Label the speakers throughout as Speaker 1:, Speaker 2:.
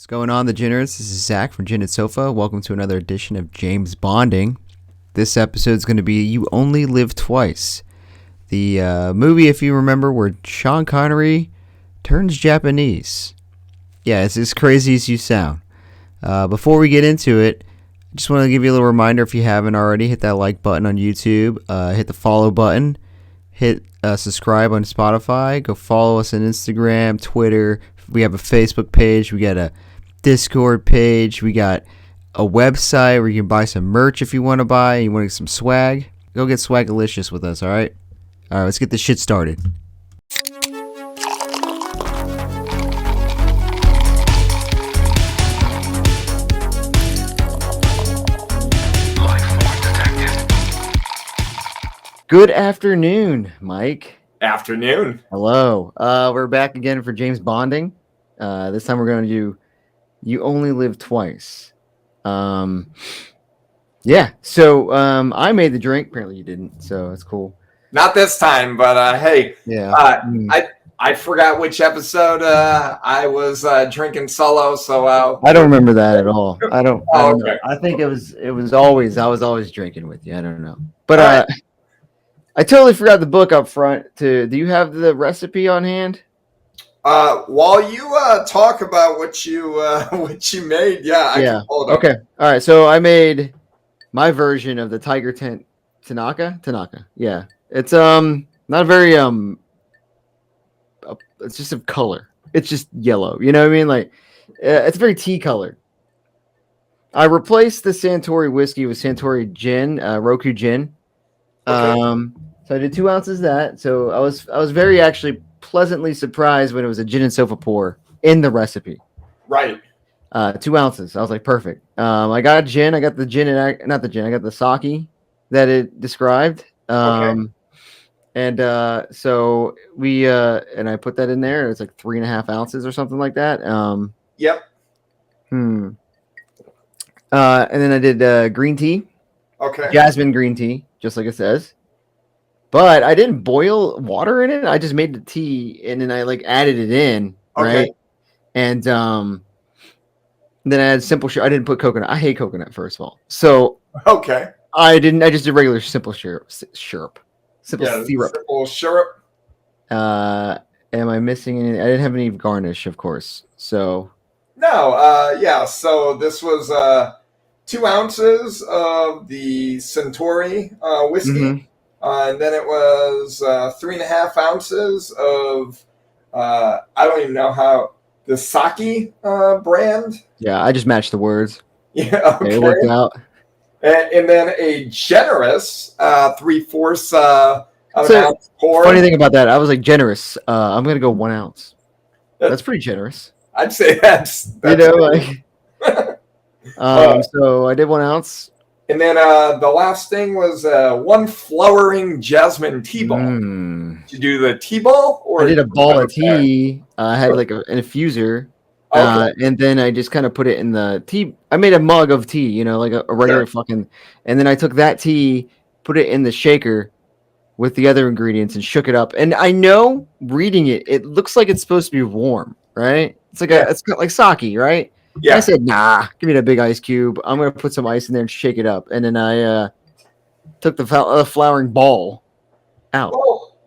Speaker 1: What's going on, the Ginners? This is Zach from Gin and Sofa. Welcome to another edition of James Bonding. This episode is going to be You Only Live Twice. The movie, if you remember, where Sean Connery turns Japanese. Yeah, it's as crazy as you sound. Before we get into it, I just want to give you a little reminder, if you haven't already, hit that like button on YouTube, hit the follow button, hit subscribe on Spotify, go follow us on Instagram, Twitter. We have a Facebook page, we got a Discord page, we got a website where you can buy some merch if you want to buy, you want to get some swag, go get swagalicious with us, alright? Alright, let's get this shit started. Good afternoon, Mike.
Speaker 2: Afternoon.
Speaker 1: Hello. We're back again for James Bonding. This time we're going to do You Only Live Twice. Yeah. So I made the drink. Apparently you didn't. So it's cool.
Speaker 2: Not this time, but hey.
Speaker 1: Yeah.
Speaker 2: I forgot which episode I was drinking solo, so
Speaker 1: I don't remember that at all. I don't
Speaker 2: okay.
Speaker 1: know. I think it was always I was always drinking with you. I don't know. But
Speaker 2: right.
Speaker 1: I totally forgot the book up front. Do you have the recipe on hand?
Speaker 2: While you talk about what you made, I can pull it up.
Speaker 1: Okay. All right. So I made my version of the Tiger Tanaka. Yeah. It's not very it's just a color. It's just yellow. You know what I mean? Like it's very tea colored. I replaced the Santori whiskey with Santori gin, Roku gin.
Speaker 2: Okay.
Speaker 1: So I did 2 ounces of that. So I was very actually pleasantly surprised when it was a gin and sofa pour in the recipe.
Speaker 2: Right.
Speaker 1: 2 ounces. I was like, perfect. I got gin. I got the gin and not the gin. I got the sake that it described.
Speaker 2: Okay.
Speaker 1: And so we and I put that in there. It's like 3.5 ounces or something like that.
Speaker 2: Yep.
Speaker 1: And then I did green tea.
Speaker 2: Okay.
Speaker 1: Jasmine green tea, just like it says. But I didn't boil water in it. I just made the tea and then I like added it in, right?
Speaker 2: Okay.
Speaker 1: And then I had simple syrup. I didn't put coconut. I hate coconut, first of all. So
Speaker 2: Okay.
Speaker 1: I just did regular simple syrup. Simple
Speaker 2: syrup.
Speaker 1: Am I missing any? I didn't have any garnish, of course. So
Speaker 2: No. Yeah. So this was 2 ounces of the Centauri whiskey.
Speaker 1: Mm-hmm.
Speaker 2: And then it was 3.5 ounces of I don't even know how the sake brand.
Speaker 1: Yeah, I just matched the words.
Speaker 2: Yeah, okay.
Speaker 1: It worked out.
Speaker 2: And then a generous 3/4 of an ounce pour.
Speaker 1: Funny thing about that, I was like generous. I'm gonna go 1 ounce. That's pretty generous.
Speaker 2: I'd say that's
Speaker 1: you know, like. So I did 1 ounce.
Speaker 2: And then the last thing was 1 flowering jasmine tea ball. Did you do the tea ball? Or
Speaker 1: I did a ball of tea. I had like an infuser.
Speaker 2: Okay.
Speaker 1: And then I just kind of put it in the tea. I made a mug of tea, you know, like a regular fucking. And then I took that tea, put it in the shaker with the other ingredients and shook it up. And I know reading it, it looks like it's supposed to be warm, right? It's like it's like sake, right?
Speaker 2: Yeah.
Speaker 1: I said, nah, give me that big ice cube. I'm going to put some ice in there and shake it up. And then I took the flowering ball out.
Speaker 2: Well,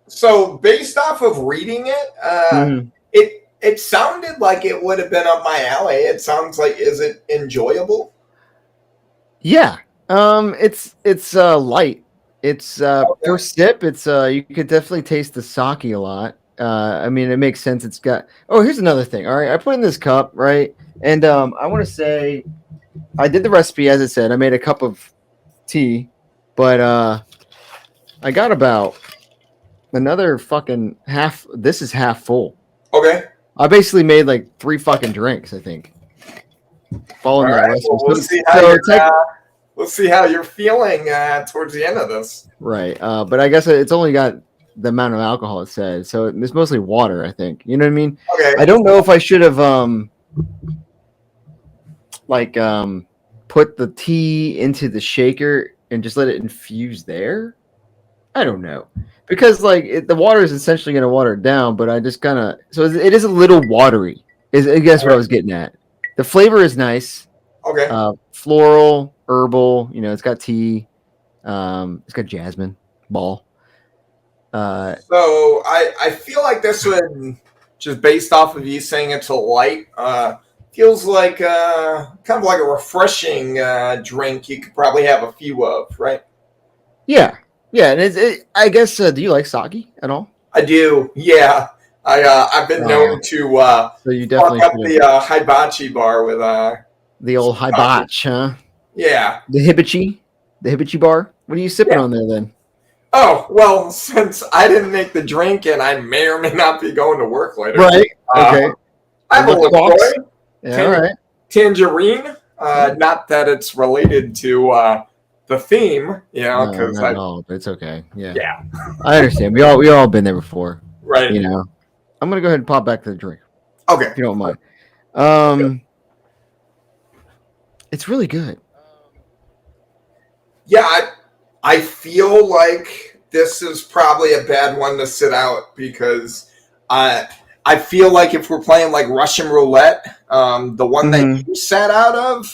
Speaker 2: so based off of reading it, it sounded like it would have been up my alley. It sounds like, is it enjoyable?
Speaker 1: Yeah. It's light. It's first sip. It's you could definitely taste the sake a lot. I mean, it makes sense. It's got. Oh, here's another thing. All right, I put in this cup, right, and I want to say, I did the recipe as it said. I made a cup of tea, but I got about another fucking half. This is half full.
Speaker 2: Okay.
Speaker 1: I basically made like 3 fucking drinks, I think. Following that recipe.
Speaker 2: Well, we'll see how you're feeling towards the end of this.
Speaker 1: Right, but I guess it's only got the amount of alcohol it says, so it's mostly water, I think. You know what I mean?
Speaker 2: Okay.
Speaker 1: I don't know if I should have put the tea into the shaker and just let it infuse there. I don't know, because like the water is essentially going to water it down, but I just kind of it is a little watery. Is I guess what I was getting at. The flavor is nice.
Speaker 2: Okay.
Speaker 1: Floral, herbal. It's got tea. It's got jasmine ball.
Speaker 2: So I feel like this would, just based off of you saying it's a light, feels like kind of like a refreshing drink you could probably have a few of, right?
Speaker 1: Yeah, and I guess. Do you like sake at all?
Speaker 2: I do. Yeah. I've been known to
Speaker 1: So you
Speaker 2: fuck
Speaker 1: definitely
Speaker 2: up
Speaker 1: should
Speaker 2: the
Speaker 1: have
Speaker 2: hibachi bar with
Speaker 1: the old
Speaker 2: some sake.
Speaker 1: hibachi, huh?
Speaker 2: Yeah.
Speaker 1: The hibachi bar. What are you sipping
Speaker 2: Yeah.
Speaker 1: on there then?
Speaker 2: Oh, well, since I didn't make the drink and I may or may not be going to work later.
Speaker 1: Right. Okay.
Speaker 2: I have a LaCroix.
Speaker 1: Yeah. All right.
Speaker 2: Tangerine. Not that it's related to the theme,
Speaker 1: No,
Speaker 2: because
Speaker 1: not at all, but it's okay. Yeah.
Speaker 2: yeah,
Speaker 1: I understand. We all been there before.
Speaker 2: right.
Speaker 1: I'm gonna go ahead and pop back to the drink
Speaker 2: Okay.
Speaker 1: if you don't mind. It's really good.
Speaker 2: Yeah, I feel like this is probably a bad one to sit out because I feel like if we're playing like Russian roulette, the one that you sat out of,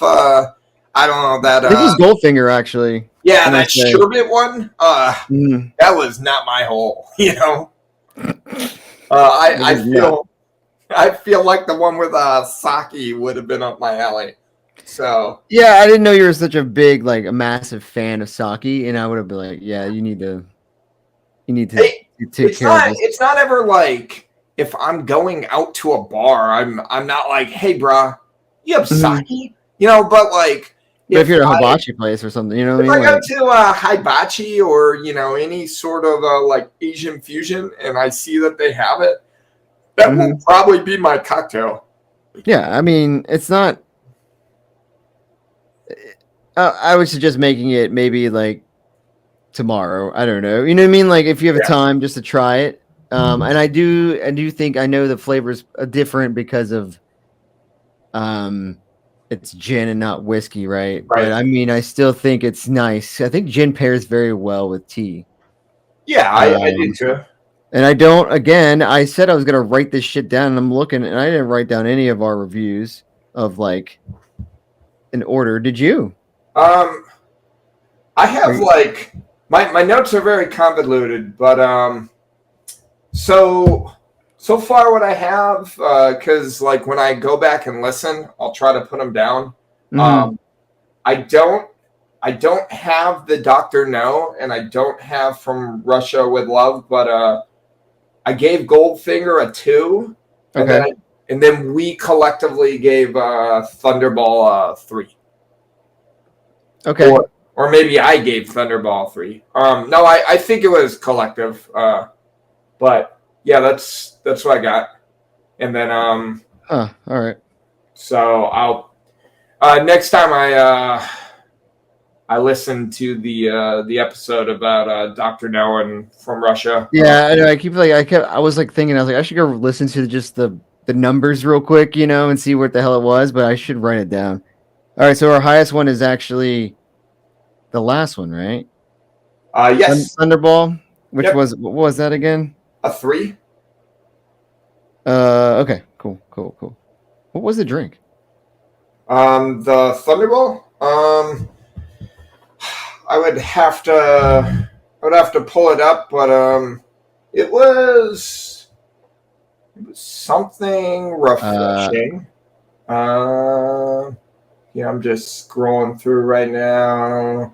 Speaker 2: I don't know that.
Speaker 1: It was Goldfinger actually.
Speaker 2: Yeah, that sherbet one. That was not my hole. I feel like the one with sake would have been up my alley. So
Speaker 1: yeah, I didn't know you were such a big, like, a massive fan of sake, and I would have been like, yeah, you need to take care of this.
Speaker 2: It's not ever like if I'm going out to a bar, I'm not like, hey, brah, you have sake, but like.
Speaker 1: If you're at a hibachi place or something, you know what I mean?
Speaker 2: If I go to hibachi or, any sort of like Asian fusion and I see that they have it, that will probably be my cocktail.
Speaker 1: Yeah, I mean, it's not. I would suggest making it maybe like tomorrow. I don't know. You know what I mean? Like if you have time just to try it. And I do think I know the flavors are different because of it's gin and not whiskey, right? But I mean, I still think it's nice. I think gin pairs very well with tea.
Speaker 2: Yeah, I do too.
Speaker 1: And I don't. Again, I said I was gonna write this shit down, and I'm looking, and I didn't write down any of our reviews of like in order. Did you?
Speaker 2: I have like my notes are very convoluted, but so far what I have, because like when I go back and listen, I'll try to put them down. I don't have the Dr. No, and I don't have From Russia with Love, but I gave Goldfinger a 2, and then we collectively gave Thunderball 3.
Speaker 1: Okay.
Speaker 2: Or maybe I gave Thunderball 3. No, I think it was collective. But yeah, that's what I got. And then
Speaker 1: all right.
Speaker 2: So I'll next time I listen to the episode about Dr. No and From Russia.
Speaker 1: Yeah, I know. I was like thinking, I was like, I should go listen to just the numbers real quick, and see what the hell it was, but I should write it down. All right, so our highest one is actually the last one, right?
Speaker 2: Yes.
Speaker 1: Thunderball, which was, what was that again?
Speaker 2: A 3.
Speaker 1: Okay, cool. What was the drink?
Speaker 2: The Thunderball. I would have to pull it up, but it was something refreshing. Yeah, I'm just scrolling through right now.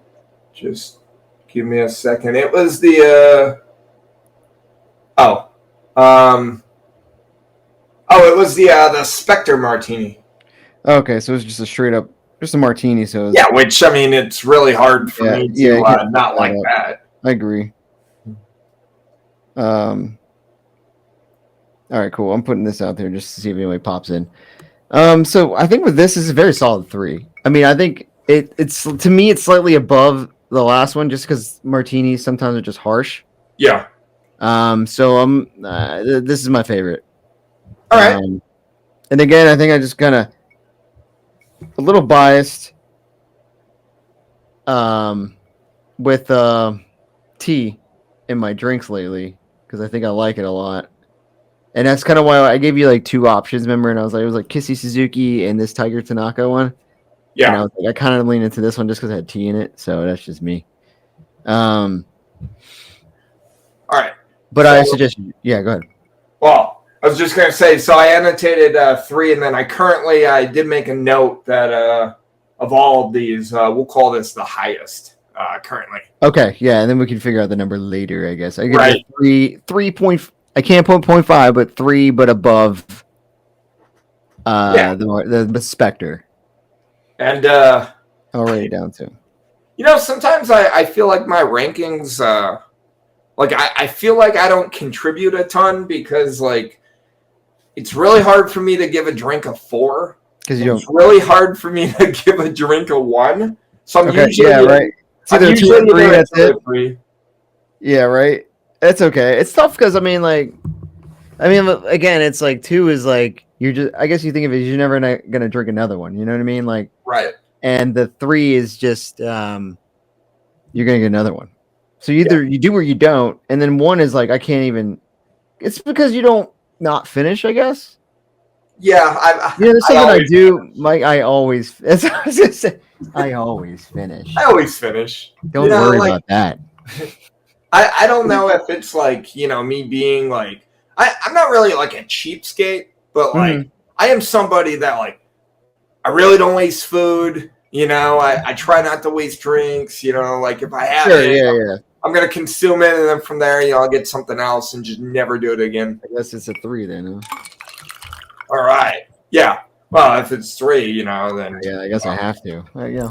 Speaker 2: Just give me a second. It was the it was the Spectre Martini.
Speaker 1: Okay, so it's just just a martini. So
Speaker 2: yeah, which I mean, it's really hard for me to not like that.
Speaker 1: I agree. All right, cool. I'm putting this out there just to see if anybody pops in. So I think with this is a very solid 3. I mean, I think it's to me it's slightly above the last one just because martinis sometimes are just harsh.
Speaker 2: Yeah.
Speaker 1: So this is my favorite.
Speaker 2: All right.
Speaker 1: And again, I think I just kind of a little biased with tea in my drinks lately because I think I like it a lot. And that's kind of why I gave you like two options, remember? And I was like, it was like Kissy Suzuki and this Tiger Tanaka one. And I
Speaker 2: Yeah.
Speaker 1: was like, I kind of lean into this one just because it had tea in it. So that's just me.
Speaker 2: All right.
Speaker 1: But
Speaker 2: So,
Speaker 1: I suggest, yeah, go ahead.
Speaker 2: well, I was just gonna say. So I annotated 3, and then I did make a note that of all of these, we'll call this the highest currently.
Speaker 1: Okay, yeah, and then we can figure out the number later, I guess. I give
Speaker 2: Right.
Speaker 1: it 3 point. I can't put 0.5, but 3, but above
Speaker 2: Yeah.
Speaker 1: the Spectre.
Speaker 2: And
Speaker 1: I'll write it down too.
Speaker 2: sometimes I feel like my rankings, like I feel like I don't contribute a ton because like it's really hard for me to give a drink a 4.
Speaker 1: Because you don't.
Speaker 2: It's really hard for me to give a drink a 1. So I'm
Speaker 1: Okay,
Speaker 2: usually
Speaker 1: yeah, right. It's either 2 or 3, that's it.
Speaker 2: 3.
Speaker 1: Yeah, right. It's okay. It's tough because again, it's like 2 is like you're just. I guess you think of it as you're never gonna drink another one. You know what I mean? Like,
Speaker 2: Right.
Speaker 1: and the 3 is just you're gonna get another one. So either you do or you don't, and then 1 is like I can't even. It's because you don't not finish, I guess.
Speaker 2: Yeah,
Speaker 1: There's something I do,
Speaker 2: finish.
Speaker 1: Mike. I always. That's what I was gonna say. I always finish.
Speaker 2: I always finish.
Speaker 1: Don't worry about that.
Speaker 2: I don't know if it's like, me being like, I'm not really like a cheapskate, but like, I am somebody that like, I really don't waste food. I try not to waste drinks. Like if I have it, I'm going to consume it. And then from there, I'll get something else and just never do it again.
Speaker 1: I guess it's a 3 then. Huh?
Speaker 2: All right. Yeah. Well, if it's 3, then.
Speaker 1: Yeah, I guess I have to. There you go.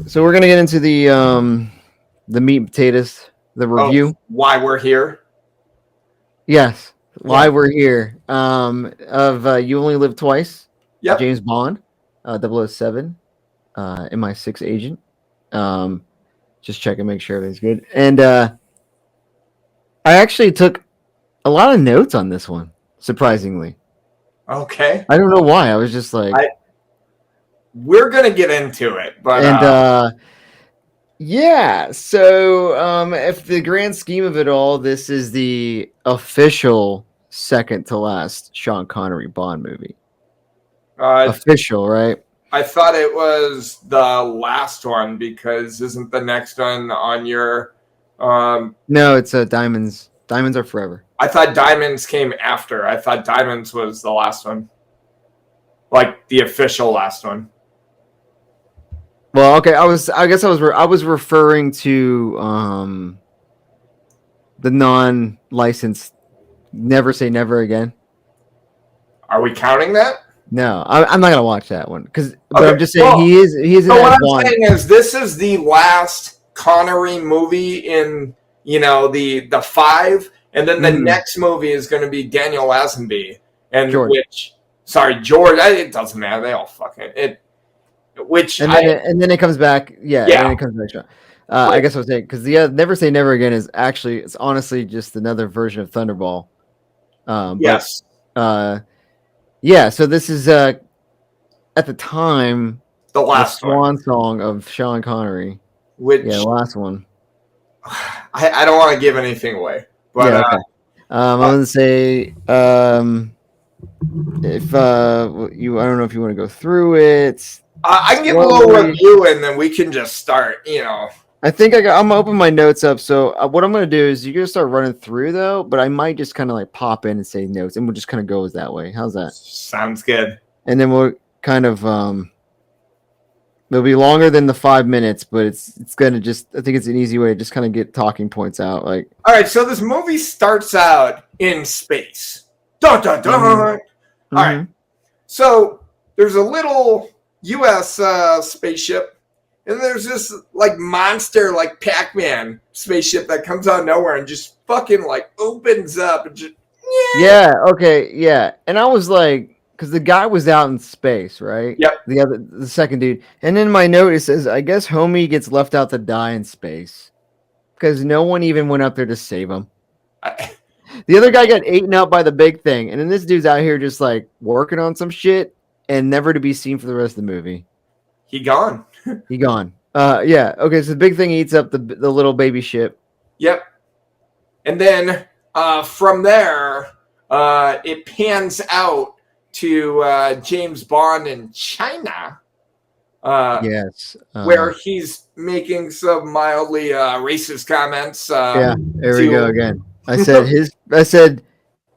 Speaker 1: So we're gonna get into the meat and potatoes, the review.
Speaker 2: Why we're here?
Speaker 1: Yes, why we're here. Of You Only Live Twice.
Speaker 2: Yep.
Speaker 1: James Bond, 007, MI6 agent. Just check and make sure everything's good. And I actually took a lot of notes on this one, surprisingly.
Speaker 2: Okay.
Speaker 1: I don't know why. I was just like,
Speaker 2: we're gonna get into it, but
Speaker 1: yeah. So, if the grand scheme of it all, this is the official second to last Sean Connery Bond movie. Official, right?
Speaker 2: I thought it was the last one because isn't the next one on your?
Speaker 1: No, it's Diamonds. Diamonds Are Forever.
Speaker 2: I thought Diamonds came after. I thought Diamonds was the last one, like the official last one.
Speaker 1: Well, okay. I guess I was referring to the non-licensed Never Say Never Again.
Speaker 2: Are we counting that?
Speaker 1: No, I'm not gonna watch that one but I'm just saying he is in
Speaker 2: so
Speaker 1: that.
Speaker 2: What I'm saying is this is the last Connery movie in the 5, and then the next movie is going to be Daniel Lazenby and George. George. It doesn't matter. They all fucking it. And
Speaker 1: then it comes back. Yeah. And then it comes back. I guess I was saying because the Never Say Never Again is actually it's honestly just another version of Thunderball.
Speaker 2: Yes.
Speaker 1: Yeah, so this is at the time
Speaker 2: the last
Speaker 1: swan song of Sean Connery. The last one.
Speaker 2: I don't want to give anything away, but
Speaker 1: okay. I'm gonna say if you, I don't know if you want to go through it.
Speaker 2: I can give a little review and then we can just start.
Speaker 1: I think I'm gonna open my notes up. So what I'm gonna do is you're gonna start running through though, but I might just kind of like pop in and say notes, and we'll just kind of go that way. How's that?
Speaker 2: Sounds good.
Speaker 1: And then we'll kind of it'll be longer than the 5 minutes, but it's gonna just. I think it's an easy way to just kind of get talking points out. Like,
Speaker 2: all right, so this movie starts out in space. Dun dun dun. Mm-hmm. All right, so there's a little U.S. spaceship. And there's this like monster, like Pac-Man spaceship that comes out of nowhere and just fucking like opens up and just
Speaker 1: yeah. And I was like, because the guy was out in space, right?
Speaker 2: Yep.
Speaker 1: The second dude, and then my note it says, I guess homie gets left out to die in space because no one even went up there to save him. The other guy got eaten out by the big thing, and then this dude's out here just like working on some shit and never to be seen for the rest of the movie.
Speaker 2: He gone.
Speaker 1: He gone. Yeah. Okay. So the big thing eats up the little baby ship.
Speaker 2: Yep. And then from there, it pans out to James Bond in China,
Speaker 1: Yes.
Speaker 2: where he's making some mildly racist comments.
Speaker 1: Yeah. There we go
Speaker 2: to
Speaker 1: again. I said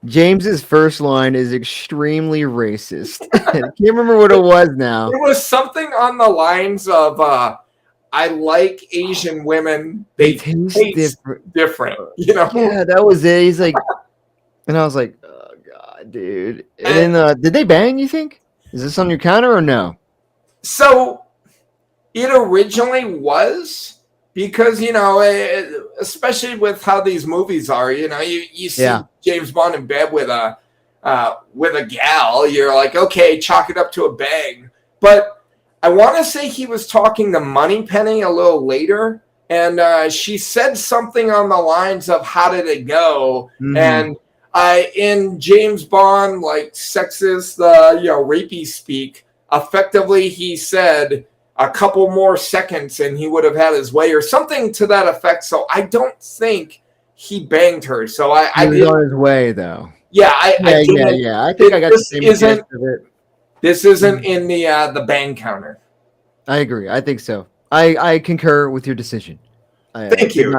Speaker 1: James's first line is extremely racist. I can't remember what it was now.
Speaker 2: It was something on the lines of I like Asian women. They taste different. You know?
Speaker 1: Yeah, that was it. He's like, and I was like, oh god, dude. And then did they bang, you think? Is this on your counter or no?
Speaker 2: So it originally was because, especially with how these movies are, you see James Bond in bed with a gal, you're like, okay, chalk it up to a bang. But I want to say he was talking to Moneypenny a little later, and she said something on the lines of "How did it go?" Mm-hmm. And in James Bond, like sexist, rapey speak, effectively he said a couple more seconds and he would have had his way, or something to that effect. So I don't think he banged her. So I
Speaker 1: was on his way though.
Speaker 2: Yeah,
Speaker 1: I think I got the same gist of it.
Speaker 2: This isn't in the bang counter.
Speaker 1: I agree. I think so. I concur with your decision.
Speaker 2: Thank you.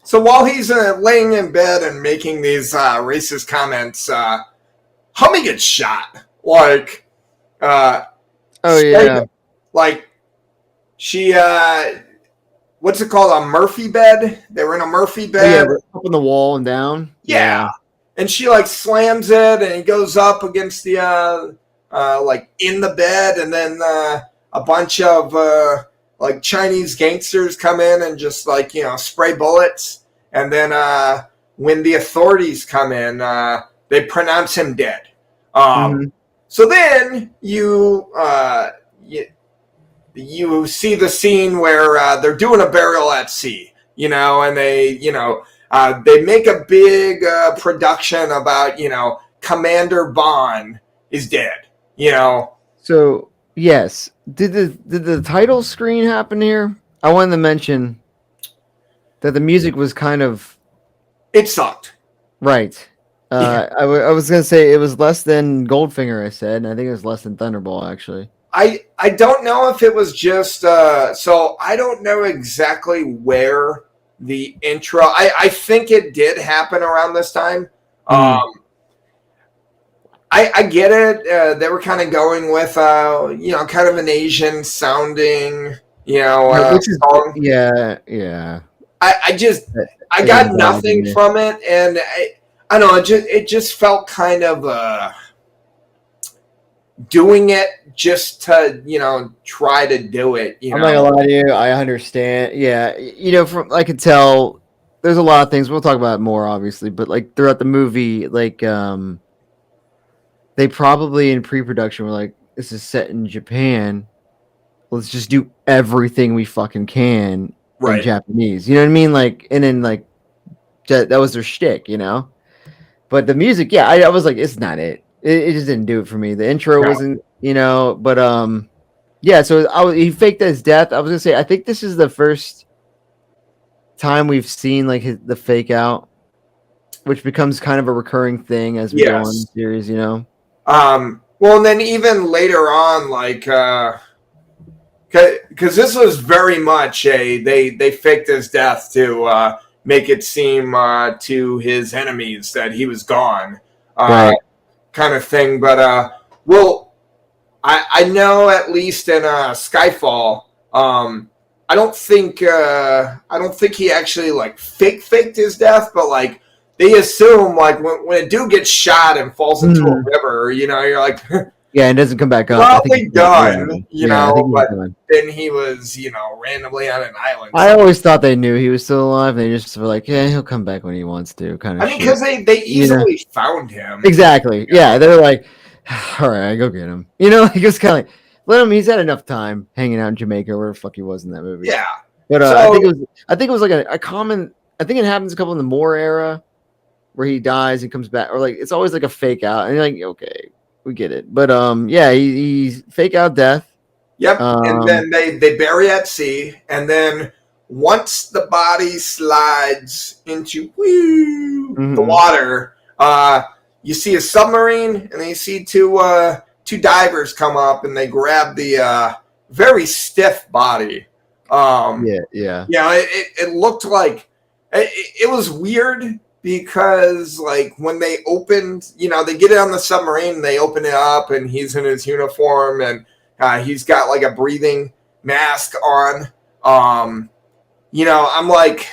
Speaker 2: So while he's laying in bed and making these racist comments, Hummy gets shot. Like, like she, what's it called? A Murphy bed? They were in a Murphy bed.
Speaker 1: Up on the wall and down.
Speaker 2: Yeah. And she like slams it, and he goes up against the like in the bed, and then a bunch of like Chinese gangsters come in and just like spray bullets, and then when the authorities come in, they pronounce him dead. So then you see the scene where they're doing a burial at sea, and they make a big production about, Commander Bond is dead,
Speaker 1: So, yes. Did the title screen happen here? I wanted to mention that the music was kind of...
Speaker 2: It sucked.
Speaker 1: Right. I was going to say it was less than Goldfinger, I said, and I think it was less than Thunderball, actually.
Speaker 2: I don't know if it was just... so I don't know exactly where... the intro, I think it did happen around this time. I get it. They were kind of going with, kind of an Asian sounding, song.
Speaker 1: Yeah.
Speaker 2: I got nothing from it, and I don't know. It just felt kind of doing it just to try to do it.
Speaker 1: I'm not gonna lie to you, I understand. Yeah, from I could tell there's a lot of things we'll talk about more obviously, but like throughout the movie, like they probably in pre-production were like, this is set in Japan, let's just do everything we fucking can in Japanese, you know what I mean? Like, and then like that was their shtick, but the music, I was like, it's not it just didn't do it for me. The intro wasn't, but so he faked his death. I was gonna say, I think this is the first time we've seen like the fake out, which becomes kind of a recurring thing as we go on the series,
Speaker 2: Well, and then even later on, like, because this was very much they faked his death to make it seem to his enemies that he was gone, kind of thing. But I know at least in Skyfall, I don't think he actually like faked his death, but like they assume like when a dude gets shot and falls into a river, you're like,
Speaker 1: it doesn't come back up.
Speaker 2: Probably done, but then he was, randomly on an island.
Speaker 1: I always thought they knew he was still alive. They just were like, yeah, he'll come back when he wants to, kind of.
Speaker 2: I mean, because they easily found him.
Speaker 1: Exactly. Yeah, they were like, all right, go get him. Like it was kind of like, let him. He's had enough time hanging out in Jamaica, where the fuck he was in that movie.
Speaker 2: Yeah,
Speaker 1: but I think it was like a common. I think it happens a couple in the Moore era, where he dies and comes back, or like it's always like a fake out, and you're like, okay, we get it. But he fake out death,
Speaker 2: Yep. And then they bury at sea, and then once the body slides into the water, you see a submarine, and then you see two divers come up, and they grab the very stiff body. It looked like it was weird because, like, when they opened, they get it on the submarine, they open it up, and he's in his uniform, and he's got like a breathing mask on. I'm like,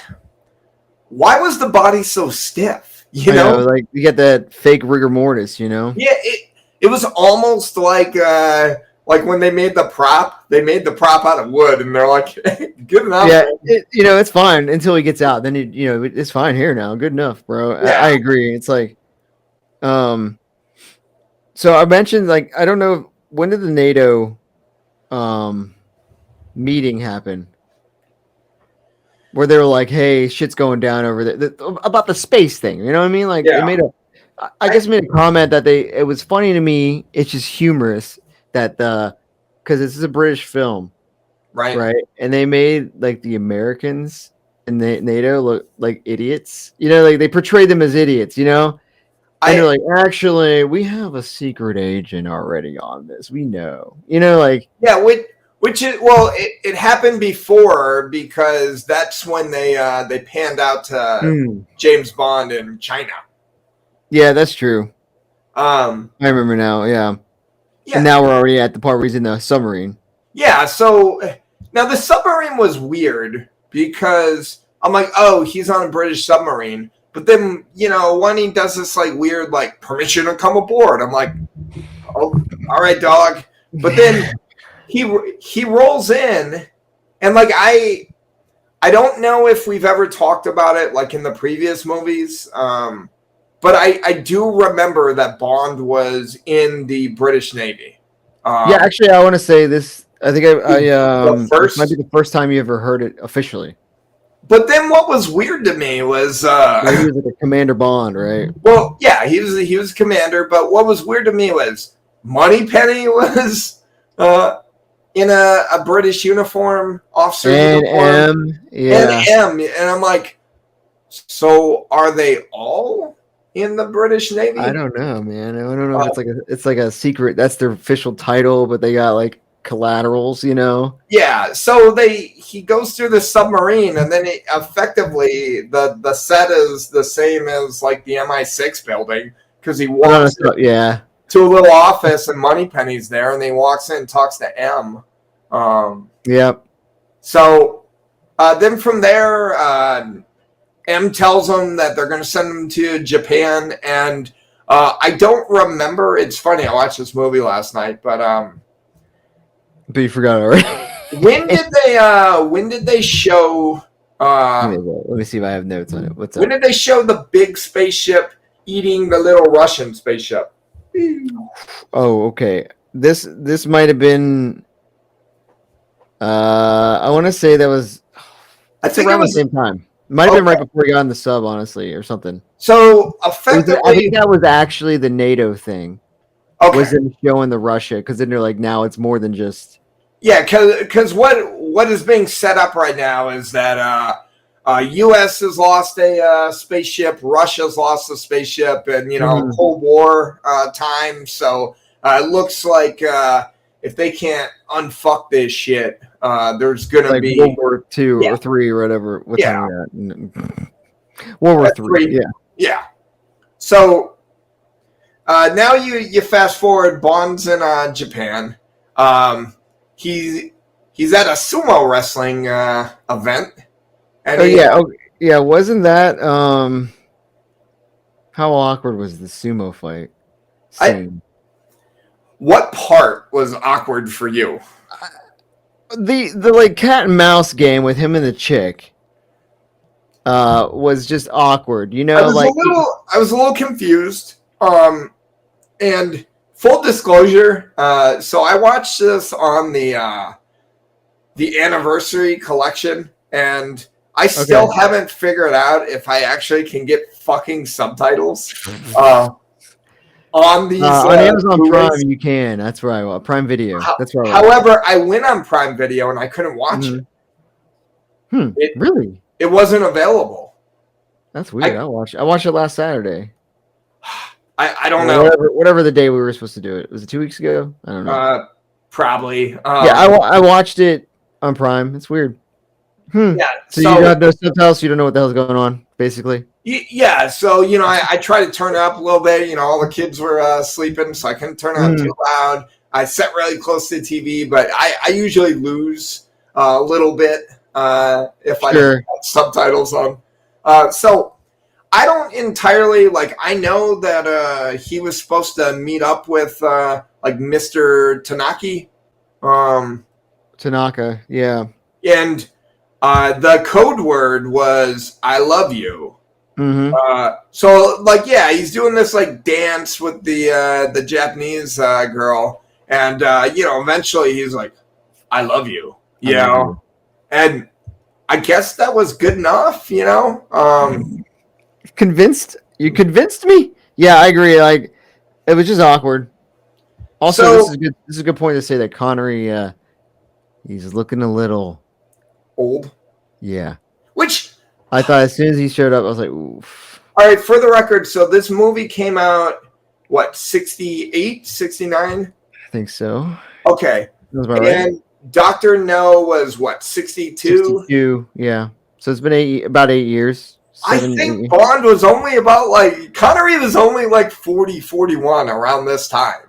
Speaker 2: why was the body so stiff?
Speaker 1: Like you get that fake rigor mortis. Yeah,
Speaker 2: it was almost like when they made the prop out of wood, and they're like, good enough.
Speaker 1: Yeah, it's fine until he gets out. Then it's fine here now. Good enough, bro. Yeah. I agree. It's like, so I mentioned, like, I don't know, when did the NATO meeting happen? Where they were like, hey, shit's going down over there about the space thing. You know what I mean? Like, they made I made a comment that it was funny to me. It's just humorous that because this is a British film, right, and they made like the Americans and the NATO look like idiots. Like they portrayed them as idiots. And they're like, actually, we have a secret agent already on this. We know. Like,
Speaker 2: yeah, which is, it happened before, because that's when they panned out to James Bond in China.
Speaker 1: Yeah, that's true. I remember now. Yeah. And now we're already at the part where he's in the submarine.
Speaker 2: Yeah. So now the submarine was weird because I'm like, oh, he's on a British submarine. But then, when he does this like weird, like, permission to come aboard, I'm like, oh, all right, dog. But then he rolls in, and like, I don't know if we've ever talked about it like in the previous movies. But I do remember that Bond was in the British Navy.
Speaker 1: Yeah, actually, I want to say this. I think this might be the first time you ever heard it officially.
Speaker 2: But then what was weird to me was
Speaker 1: he was like a Commander Bond, right?
Speaker 2: Well, yeah, he was commander. But what was weird to me was Moneypenny was in a British uniform, officer uniform, and I'm like, so are they all in the British Navy?
Speaker 1: I don't know, man. I don't know if it's like a secret. That's their official title, but they got like collaterals,
Speaker 2: Yeah. So he goes through the submarine, and then effectively the set is the same as like the MI6 building, because he walks to a little office, and Moneypenny's there, and he walks in and talks to M.
Speaker 1: Yep.
Speaker 2: So then from there, M tells them that they're going to send him to Japan, and I don't remember. It's funny, I watched this movie last night, but
Speaker 1: you forgot already.
Speaker 2: When did they show?
Speaker 1: Let me see if I have notes on it. What's up?
Speaker 2: When did they show the big spaceship eating the little Russian spaceship?
Speaker 1: Oh, okay. This might have been. I want to say that was. I think around the same time. Might have been right before he got on the sub, honestly, or something.
Speaker 2: So effectively,
Speaker 1: I think that was actually the NATO thing.
Speaker 2: Okay.
Speaker 1: Was them showing the Russia, because then they're like, now it's more than just.
Speaker 2: Yeah, because what is being set up right now is that U.S. has lost a spaceship, Russia's lost a spaceship, and Cold War time. So it looks like if they can't unfuck this shit, there's gonna be
Speaker 1: World War II or III or whatever. What time are we at? World War III.
Speaker 2: Yeah. So now you fast forward. Bond's in Japan. He's at a sumo wrestling event. And
Speaker 1: wasn't that how awkward was the sumo fight scene?
Speaker 2: What part was awkward for you?
Speaker 1: The like cat and mouse game with him and the chick was just awkward. I
Speaker 2: was a little confused. And full disclosure, so I watched this on the anniversary collection, and I still haven't figured out if I actually can get fucking subtitles. on these
Speaker 1: on Amazon
Speaker 2: Blu-rays.
Speaker 1: Prime, you can. That's right. Well, Prime Video. That's right.
Speaker 2: However, I went on Prime Video and I couldn't watch it.
Speaker 1: Really?
Speaker 2: It wasn't available.
Speaker 1: That's weird. I watched it last Saturday.
Speaker 2: I don't know.
Speaker 1: Whatever the day we were supposed to do it. Was it 2 weeks ago? I don't know.
Speaker 2: Probably.
Speaker 1: Yeah, I watched it on Prime. It's weird.
Speaker 2: Yeah.
Speaker 1: So you got no subtitles, so you don't know what the hell's going on, basically.
Speaker 2: Yeah. So I tried to turn it up a little bit. All the kids were sleeping, so I couldn't turn it on too loud. I sat really close to the TV, but I usually lose a little bit if I don't have subtitles on. So I don't entirely I know that he was supposed to meet up with Mr.
Speaker 1: Tanaka, yeah.
Speaker 2: And the code word was "I love you." So he's doing this dance with the Japanese girl, and eventually he's like, "I love you," and I guess that was good enough,
Speaker 1: Convinced? You convinced me? Yeah, I agree. It was just awkward. Also, this is a good point to say that Connery, he's looking a little
Speaker 2: old.
Speaker 1: Yeah.
Speaker 2: Which
Speaker 1: I thought as soon as he showed up, I was like, oof.
Speaker 2: All right, for the record, so this movie came out, 68, 69?
Speaker 1: I think so.
Speaker 2: Okay.
Speaker 1: That's about right.
Speaker 2: Dr. No was 62?
Speaker 1: 62, yeah. So it's been about 8 years.
Speaker 2: I think Bond was only about Connery was only 40, 41 around this time.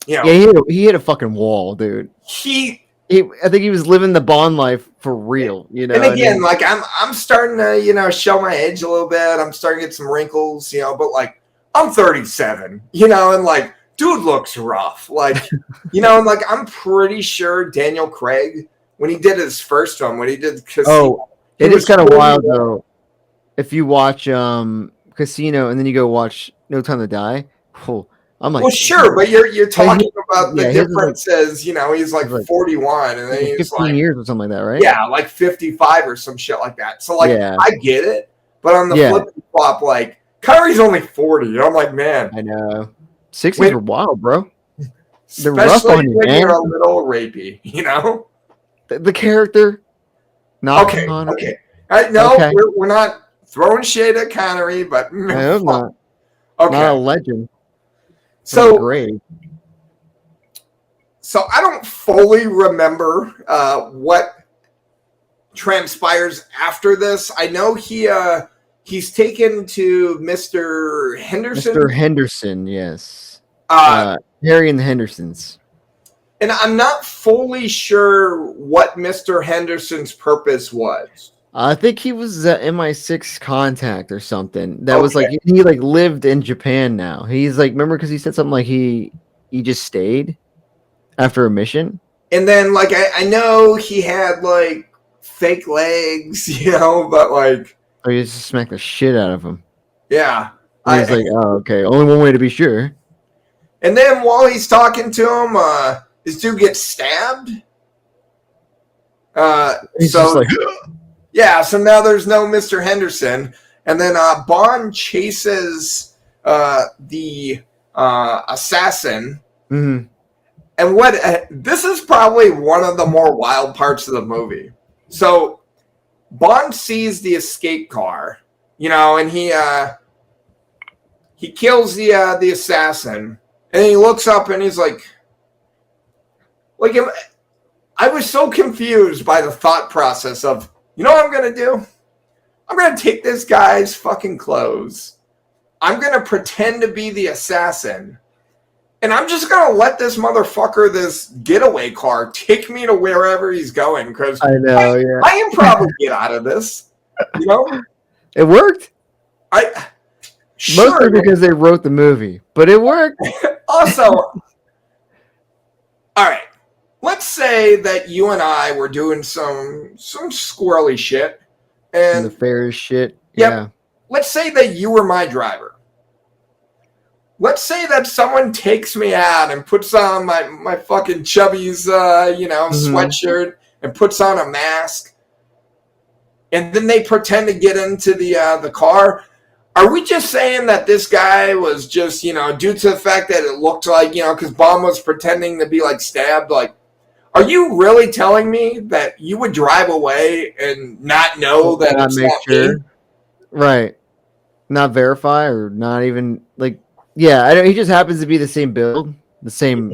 Speaker 1: Yeah, he hit a fucking wall, dude. I think he was living the Bond life for real, And
Speaker 2: again, I'm starting to, show my age a little bit. I'm starting to get some wrinkles, but I'm 37, and dude looks rough. And I'm pretty sure Daniel Craig, when he did his first one, when he did Casino.
Speaker 1: It is kind of wild though. If you watch Casino and then you go watch No Time to Die, I'm like,
Speaker 2: well, sure, but you're talking about the differences. He's 41, and then he's
Speaker 1: 15 years or something like that, right?
Speaker 2: Yeah, 55 or some shit like that. So I get it, but on the flip flop, Connery's only 40. And I'm like, man,
Speaker 1: I know. 60s were wild, bro.
Speaker 2: They're rough on you, man. You're a little rapey,
Speaker 1: The character. Not
Speaker 2: okay. No, we're not throwing shade at Connery, but
Speaker 1: I hope not.
Speaker 2: Okay.
Speaker 1: Not a legend.
Speaker 2: So
Speaker 1: great.
Speaker 2: So I don't fully remember what transpires after this. I know he's taken to Mr. Henderson.
Speaker 1: Mr. Henderson, yes. Harry and the Hendersons.
Speaker 2: And I'm not fully sure what Mr. Henderson's purpose was.
Speaker 1: I think he was MI6 contact or something. That was he lived in Japan now. He's remember because he said something he just stayed after a mission.
Speaker 2: And then I know he had fake legs, but
Speaker 1: oh, you just smacked the shit out of him.
Speaker 2: Yeah.
Speaker 1: And he's oh, okay. Only one way to be sure.
Speaker 2: And then while he's talking to him, this dude gets stabbed. Yeah, so now there's no Mr. Henderson. And then Bond chases the assassin.
Speaker 1: Mm-hmm.
Speaker 2: And this is probably one of the more wild parts of the movie. So Bond sees the escape car, and he kills the assassin. And he looks up and he's I was so confused by the thought process of, what I'm going to do? I'm going to take this guy's fucking clothes. I'm going to pretend to be the assassin. And I'm just going to let this motherfucker, this getaway car, take me to wherever he's going. Because
Speaker 1: I know,
Speaker 2: I can probably get out of this.
Speaker 1: It worked.
Speaker 2: Sure.
Speaker 1: Mostly because they wrote the movie. But it worked.
Speaker 2: Also, all right. Let's say that you and I were doing some squirrely shit. And
Speaker 1: nefarious shit.
Speaker 2: Yep,
Speaker 1: yeah.
Speaker 2: Let's say that you were my driver. Let's say that someone takes me out and puts on my fucking chubby's, sweatshirt and puts on a mask. And then they pretend to get into the car. Are we just saying that this guy was just, due to the fact that it looked like, because Bond was pretending to be like stabbed, like, are you really telling me that you would drive away and not know that
Speaker 1: Not
Speaker 2: it's
Speaker 1: make
Speaker 2: not
Speaker 1: sure,
Speaker 2: me?
Speaker 1: right? Not verify or not even like, yeah. He just happens to be the same build, the same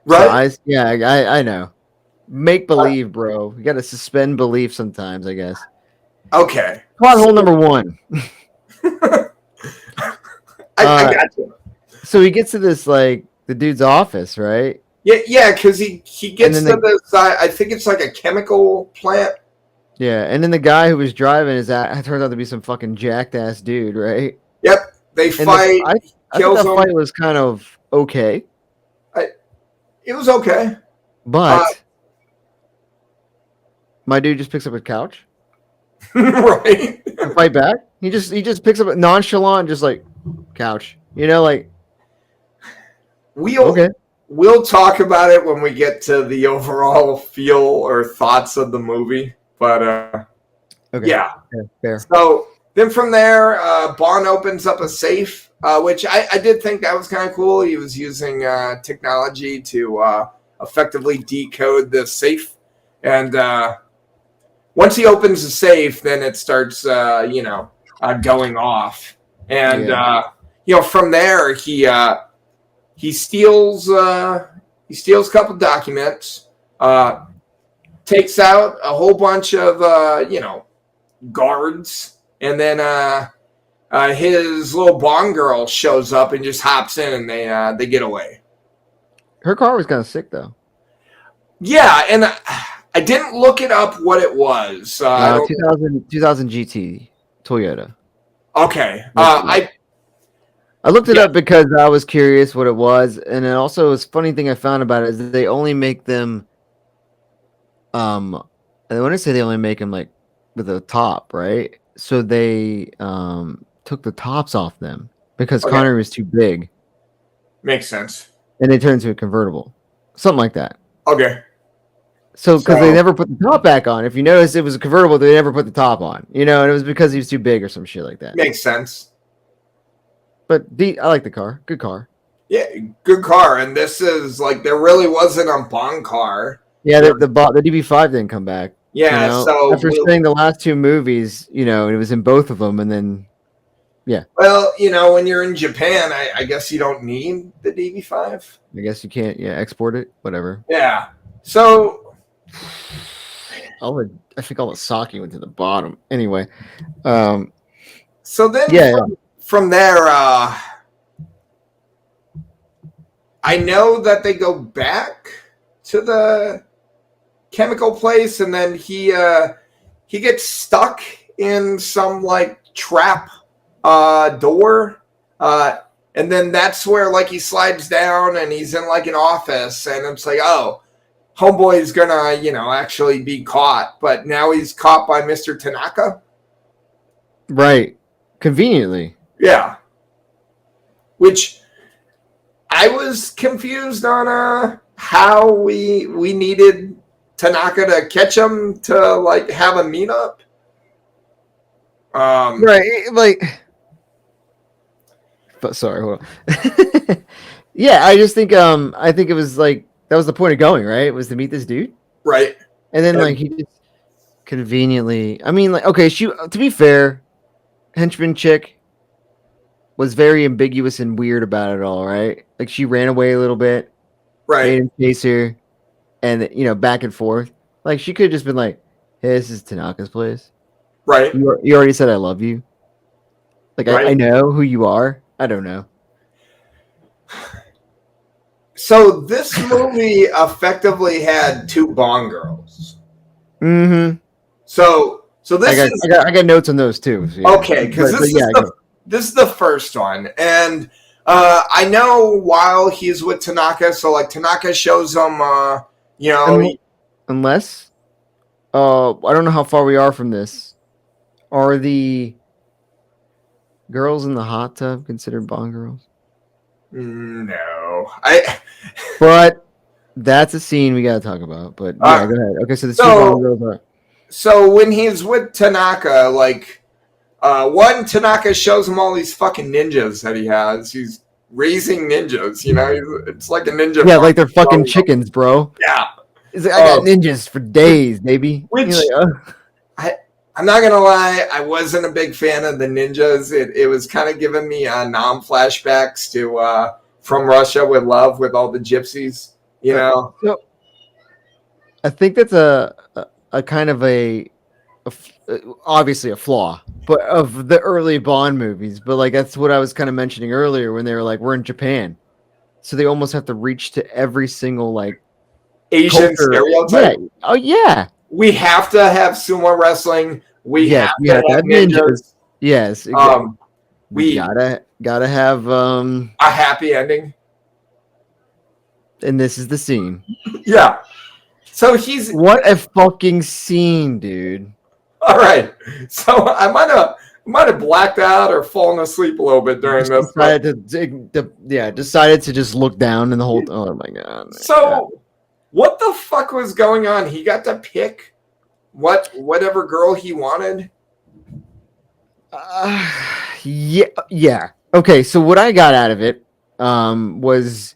Speaker 2: Right?
Speaker 1: size. Yeah, I know. Make believe, bro. You got to suspend belief sometimes, I guess.
Speaker 2: Okay.
Speaker 1: Plot hole
Speaker 2: So,
Speaker 1: number one.
Speaker 2: I got you.
Speaker 1: So he gets to this like the dude's office, right?
Speaker 2: Yeah, because he
Speaker 1: And
Speaker 2: gets
Speaker 1: then
Speaker 2: to this, I think it's like a chemical plant.
Speaker 1: and then the guy who was driving turns out to be some fucking jacked ass dude, right?
Speaker 2: Yep. They
Speaker 1: And
Speaker 2: fight,
Speaker 1: I thought
Speaker 2: kills
Speaker 1: that
Speaker 2: him.
Speaker 1: fight was kind of okay,
Speaker 2: It was okay.
Speaker 1: but my dude just picks up a couch
Speaker 2: Right.
Speaker 1: and fight back. He just picks up a nonchalant, just like couch, like
Speaker 2: We'll
Speaker 1: okay,
Speaker 2: we'll talk about it when we get to the overall feel or thoughts of the movie. But
Speaker 1: okay,
Speaker 2: yeah.
Speaker 1: fair.
Speaker 2: So then from there, Bond opens up a safe, which I did think that was kind of cool. He was using technology to effectively decode the safe, and once he opens the safe, then it starts, going off, and from there he steals a couple documents, takes out a whole bunch of guards, and then his little Bond girl shows up and just hops in, and they get away.
Speaker 1: Her car was kind of sick though.
Speaker 2: Yeah, and I didn't look it up what it was.
Speaker 1: 2000 GT Toyota.
Speaker 2: Okay,
Speaker 1: I looked it up because I was curious what it was, and then also a funny thing I found about it is that they only make them. And when I say they only make them like with a top, right? So they took the tops off them because Connery was too big,
Speaker 2: makes sense.
Speaker 1: and they turned into a convertible, something like that.
Speaker 2: Okay.
Speaker 1: So because they never put the top back on. If you notice, it was a convertible. They never put the top on, and it was because he was too big or some shit like that.
Speaker 2: Makes sense.
Speaker 1: But I like the car. Good car.
Speaker 2: Yeah, good car. And this is like there really wasn't a Bond car.
Speaker 1: Yeah, the DB5 didn't come back.
Speaker 2: Yeah, so
Speaker 1: after spending the last two movies, it was in both of them, and then yeah.
Speaker 2: Well, when you're in Japan, I guess you don't need the DB5.
Speaker 1: I guess you can't, export it, whatever.
Speaker 2: Yeah. So
Speaker 1: I think all the sake went to the bottom. Anyway,
Speaker 2: so then from there, I know that they go back to the chemical place, and then he gets stuck in some like trap door, and then that's where like he slides down and he's in like an office, and it's like, oh, homeboy's gonna actually be caught, but now he's caught by Mr. Tanaka.
Speaker 1: Right, conveniently.
Speaker 2: Yeah, which I was confused on how we needed Tanaka to catch him to like have a meetup.
Speaker 1: Right, like, but sorry, hold on. Yeah, I just think it was like that was the point of going, right? Was to meet this dude,
Speaker 2: right?
Speaker 1: And then like he just conveniently. I mean, like, okay, to be fair, henchman chick was very ambiguous and weird about it all, right? Like she ran away a little bit,
Speaker 2: right?
Speaker 1: Made him chase her, and back and forth. Like she could have just been like, "Hey, this is Tanaka's place."
Speaker 2: Right.
Speaker 1: You already said I love you. Like
Speaker 2: right.
Speaker 1: I know who you are. I don't know.
Speaker 2: So this movie effectively had two Bond girls.
Speaker 1: Mm-hmm.
Speaker 2: So this
Speaker 1: I got notes on those too. So
Speaker 2: yeah. Okay, because this is the first one, and I know while he's with Tanaka, so like Tanaka shows him,
Speaker 1: unless, I don't know how far we are from this. Are the girls in the hot tub considered Bond girls?
Speaker 2: No,
Speaker 1: But that's a scene we gotta talk about. But yeah, go ahead. Okay, so the two Bond girls are.
Speaker 2: So when he's with Tanaka, like One, Tanaka shows him all these fucking ninjas that he has. He's raising ninjas, you know. It's like a ninja.
Speaker 1: Yeah, like they're fucking chickens, bro.
Speaker 2: Yeah.
Speaker 1: He's like, I got ninjas for days, baby.
Speaker 2: Which I'm not gonna lie, I wasn't a big fan of the ninjas. It was kind of giving me Nam flashbacks to From Russia with Love with all the gypsies, you know.
Speaker 1: So, I think that's a kind of obviously a flaw, but of the early Bond movies. But like that's what I was kind of mentioning earlier when they were like, we're in Japan, so they almost have to reach to every single like
Speaker 2: Asian stereotype.
Speaker 1: Yeah. Oh yeah.
Speaker 2: We have to have sumo wrestling. We have to have ninjas.
Speaker 1: Yes. Exactly.
Speaker 2: We
Speaker 1: gotta have
Speaker 2: a happy ending.
Speaker 1: And this is the scene.
Speaker 2: Yeah. So
Speaker 1: what a fucking scene, dude.
Speaker 2: All right. So I might have blacked out or fallen asleep a little bit during this.
Speaker 1: Decided to just look down and the whole. Oh my god.
Speaker 2: So, what the fuck was going on? He got to pick whatever girl he wanted.
Speaker 1: Yeah. Okay. So what I got out of it was.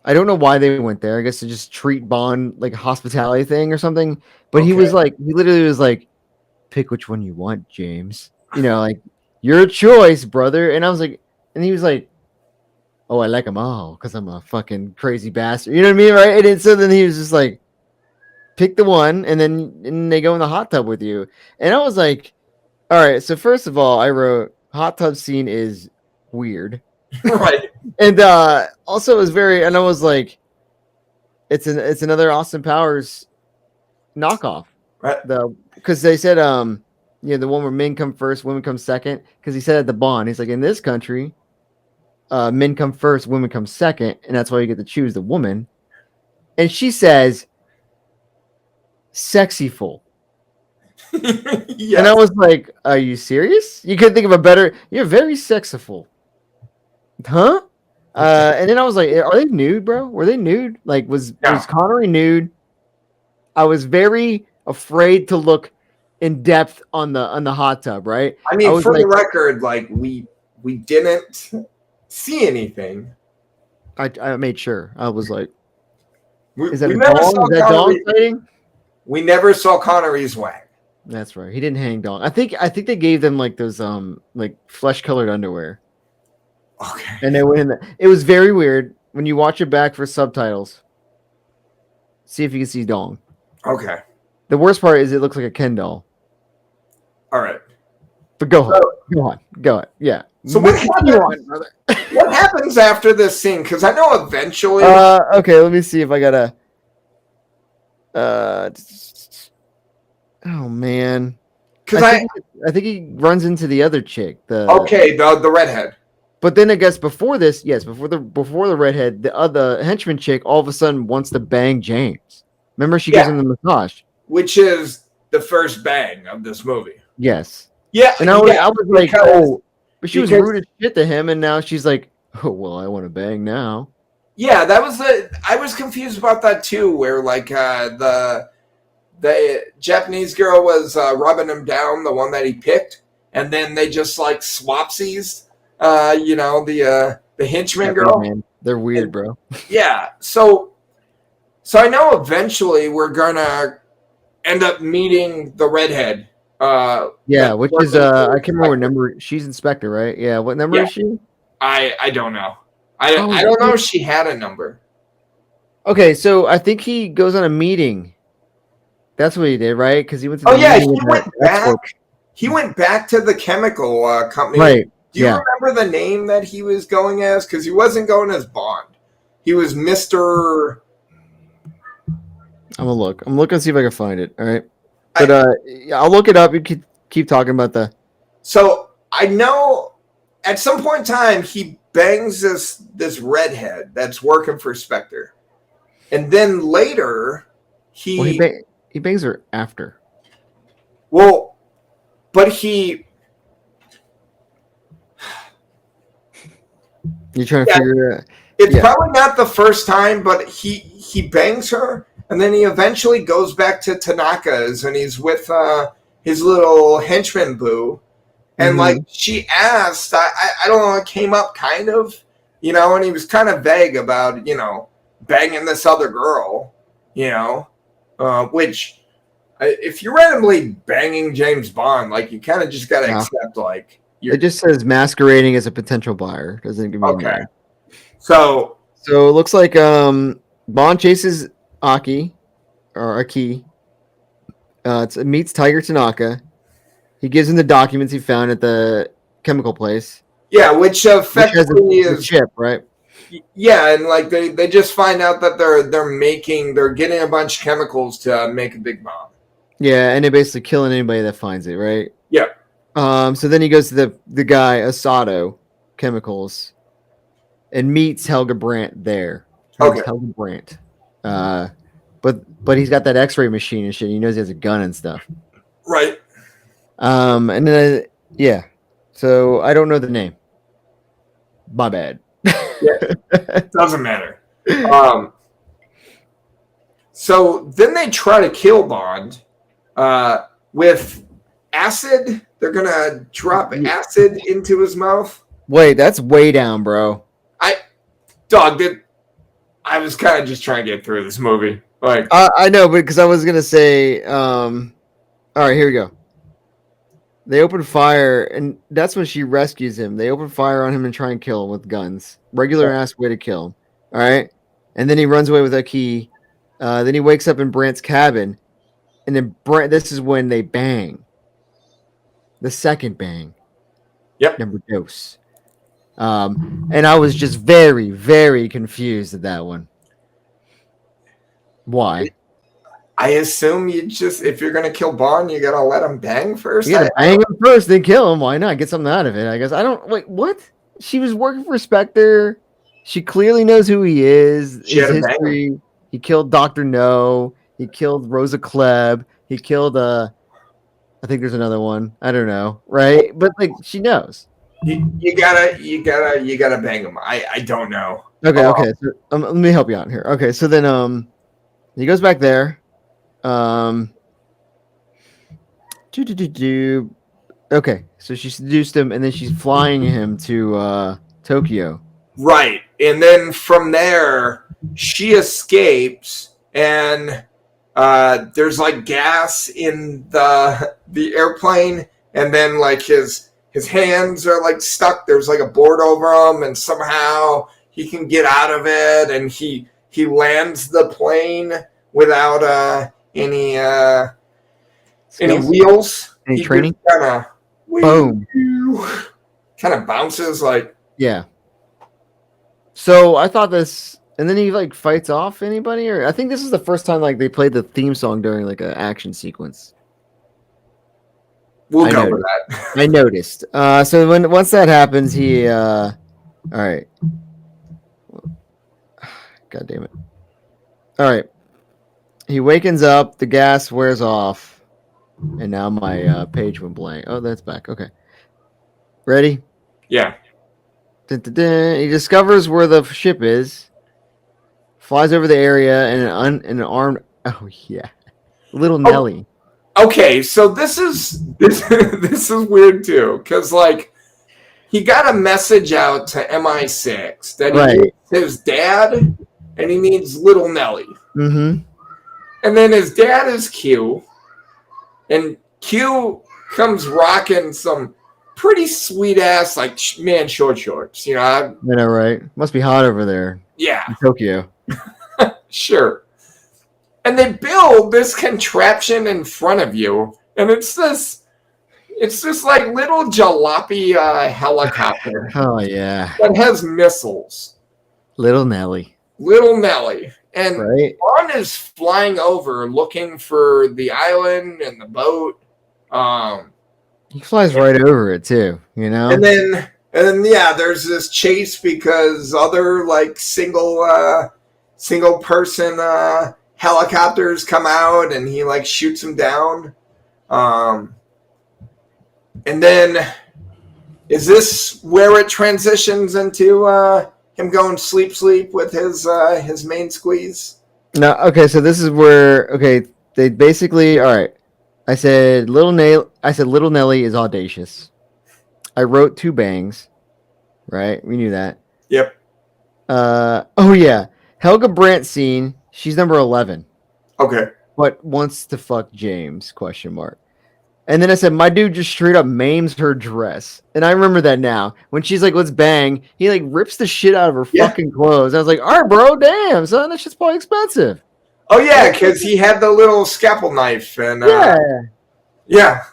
Speaker 1: I don't know why they went there. I guess to just treat Bond like a hospitality thing or something. But he literally was like, pick which one you want, James. You know, like, your choice, brother. And I was like, and he was like, oh, I like them all because I'm a fucking crazy bastard. You know what I mean? Right? And so then he was just like, pick the one, and then they go in the hot tub with you. And I was like, all right. So first of all, I wrote hot tub scene is weird.
Speaker 2: Right.
Speaker 1: And also it was and I was like, it's another Austin Powers knockoff.
Speaker 2: Right.
Speaker 1: Because they said the one where men come first, women come second. Because he said at the Bond, he's like, in this country, men come first, women come second, and that's why you get to choose the woman. And she says, sexyful. Yes. And I was like, are you serious? You couldn't think of a better. You're very sexyful. Huh? And then I was like, are they nude, bro? Were they nude? Like, was Connery nude? I was very afraid to look in depth on the hot tub, right?
Speaker 2: I mean, for the record, like we didn't see anything.
Speaker 1: I made sure. I was like,
Speaker 2: is that dong fighting? We never saw Connery's wang.
Speaker 1: That's right. He didn't hang dong. I think they gave them like those like flesh colored underwear.
Speaker 2: Okay.
Speaker 1: And they went in there. It was very weird when you watch it back for subtitles. See if you can see dong.
Speaker 2: Okay.
Speaker 1: The worst part is it looks like a Ken doll.
Speaker 2: All right.
Speaker 1: But go on. Yeah.
Speaker 2: So what happens after this scene? Because I know eventually.
Speaker 1: Okay. Let me see if I gotta. Oh man. Because I think he runs into the other chick.
Speaker 2: The redhead.
Speaker 1: But then I guess before this, before the redhead, the other henchman chick all of a sudden wants to bang James. Remember, she gives him the massage,
Speaker 2: which is the first bang of this movie.
Speaker 1: Yes.
Speaker 2: Yeah.
Speaker 1: And I was like, oh, but she was rude as shit to him, and now she's like, oh well, I want to bang now.
Speaker 2: Yeah, I was confused about that too, where like the Japanese girl was rubbing him down, the one that he picked, and then they just like swapsies. The henchman girl.
Speaker 1: Man. They're weird, bro.
Speaker 2: Yeah. So I know eventually we're gonna end up meeting the redhead.
Speaker 1: Which is I can't remember what number. She's Inspector, right? Yeah. What number is she?
Speaker 2: I don't know. I don't know if she had a number.
Speaker 1: Okay, so I think he goes on a meeting. That's what he did, right? Because he went to.
Speaker 2: He went back to the chemical company.
Speaker 1: Right.
Speaker 2: Do you remember the name that he was going as? Because he wasn't going as Bond. He was Mr.
Speaker 1: I'm gonna look. I'm looking to see if I can find it. All right, but I'll look it up. You can keep talking about the.
Speaker 2: So I know at some point in time he bangs this redhead that's working for Spectre, and then later he
Speaker 1: bangs her after.
Speaker 2: Well, but he.
Speaker 1: You're trying to figure it out.
Speaker 2: It's probably not the first time, but he bangs her, and then he eventually goes back to Tanaka's, and he's with his little henchman boo, And like she asked, I don't know, it came up kind of, you know, and he was kind of vague about, you know, banging this other girl, you know, which if you're randomly banging James Bond, like you kind of just got to accept like.
Speaker 1: It just says masquerading as a potential buyer. Doesn't give me
Speaker 2: okay. So
Speaker 1: it looks like Bond chases Aki. Meets Tiger Tanaka. He gives him the documents he found at the chemical place.
Speaker 2: Yeah, which effectively is
Speaker 1: a chip, right?
Speaker 2: Yeah, and like they just find out that they're getting a bunch of chemicals to make a big bomb.
Speaker 1: Yeah, and they're basically killing anybody that finds it, right?
Speaker 2: Yeah.
Speaker 1: So then he goes to the guy Asado Chemicals and meets Helga Brandt there.
Speaker 2: Okay.
Speaker 1: Helga Brandt. But he's got that X-ray machine and shit. He knows he has a gun and stuff.
Speaker 2: Right.
Speaker 1: And then yeah. So I don't know the name. My bad.
Speaker 2: Yeah. Doesn't matter. So then they try to kill Bond with acid. They're gonna drop acid into his mouth.
Speaker 1: Wait, that's way down, bro.
Speaker 2: I was kind of just trying to get through this movie. Like
Speaker 1: I know, but because I was gonna say, all right, here we go. They open fire, and that's when she rescues him. They open fire on him and try and kill him with guns. Regular ass way to kill him. All right, and then he runs away with a key. Then he wakes up in Brandt's cabin, and then this is when they bang. The second bang.
Speaker 2: Yep.
Speaker 1: Number dose. And I was just very, very confused at that one. Why?
Speaker 2: I assume if you're gonna kill Bond, you gotta let him bang first.
Speaker 1: You gotta bang him first, then kill him. Why not? Get something out of it. I guess I don't wait. What? She was working for Spectre. She clearly knows who he is. His history. He killed Dr. No. He killed Rosa Klebb. He killed I think there's another one. I don't know. Right? But like she knows.
Speaker 2: You gotta bang him. I don't know.
Speaker 1: Okay. So, let me help you out here. Okay, so then he goes back there. Okay, so she seduced him, and then she's flying him to Tokyo.
Speaker 2: Right, and then from there she escapes, and there's like gas in the airplane, and then like his hands are like stuck. There's like a board over him, and somehow he can get out of it, and he lands the plane without any wheels.
Speaker 1: Any training?
Speaker 2: Boom. Kind of bounces like.
Speaker 1: Yeah. So I thought this, and then he like fights off anybody, or I think this is the first time like they played the theme song during like an action sequence.
Speaker 2: We'll go with that.
Speaker 1: I noticed. So once that happens, he all right. God damn it. All right. He wakens up, the gas wears off, and now my page went blank. Oh, that's back. Okay. Ready?
Speaker 2: Yeah.
Speaker 1: Dun, dun, dun. He discovers where the ship is, flies over the area, and an armed. Oh yeah, little Nelly.
Speaker 2: Okay, so this is weird too, because like he got a message out to MI6 that he needs his dad and he needs little Nelly.
Speaker 1: Mm-hmm.
Speaker 2: And then his dad is Q, and Q comes rocking some pretty sweet ass like short shorts. You know. I
Speaker 1: know, right? Must be hot over there.
Speaker 2: Yeah.
Speaker 1: In Tokyo.
Speaker 2: Sure. And they build this contraption in front of you, and it's this like little jalopy helicopter.
Speaker 1: Oh yeah.
Speaker 2: That has missiles.
Speaker 1: Little Nelly.
Speaker 2: And Bond is flying over looking for the island and the boat.
Speaker 1: He flies right over it too, you know.
Speaker 2: And then yeah, there's this chase because other like single person helicopters come out, and he like shoots them down. And then is this where it transitions into him going sleep with his main squeeze?
Speaker 1: No, okay, so this is where they basically all right. I said little Nelly is audacious. I wrote two bangs. Right? We knew that.
Speaker 2: Yep.
Speaker 1: Oh yeah, Helga Brandt scene. She's number 11,
Speaker 2: Okay.
Speaker 1: but wants to fuck James? Question mark. And then I said, my dude just straight up maims her dress. And I remember that now. When she's like, let's bang, he like rips the shit out of her
Speaker 2: Yeah.
Speaker 1: fucking clothes. I was like, all right, bro, damn, son, that shit's probably expensive.
Speaker 2: Oh yeah, because he had the little scalpel knife and yeah.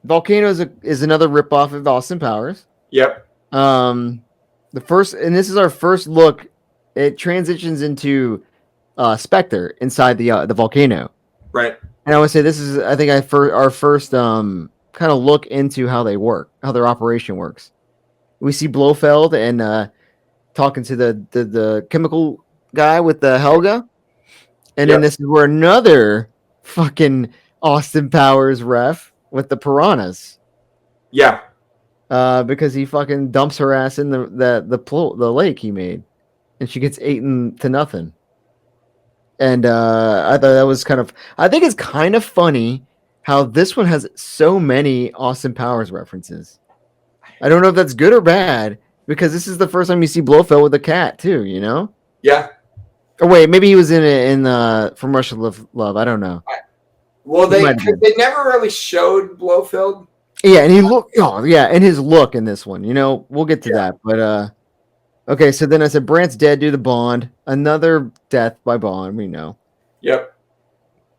Speaker 1: Volcano is another ripoff of Austin Powers.
Speaker 2: Yep.
Speaker 1: The first, and this is our first look. It transitions into Spectre inside the volcano.
Speaker 2: Right.
Speaker 1: And I would say this is, I think, our first kind of look into how they work, how their operation works. We see Blofeld and talking to the chemical guy with the Helga, and then this is where another fucking Austin Powers ref with the piranhas.
Speaker 2: Yeah.
Speaker 1: Because he fucking dumps her ass in the lake he made, and she gets eaten to nothing. And I thought that was I think it's kind of funny how this one has so many Austin Powers references. I don't know if that's good or bad, because this is the first time you see Blofeld with a cat too, you know?
Speaker 2: Yeah.
Speaker 1: Or wait, maybe he was in From Russia with Love. I don't know.
Speaker 2: Well, they never really showed Blofeld.
Speaker 1: Yeah, and and his look in this one, you know, we'll get to that. But okay, so then I said Brandt's dead due to Bond. Another death by Bond, we know.
Speaker 2: Yep.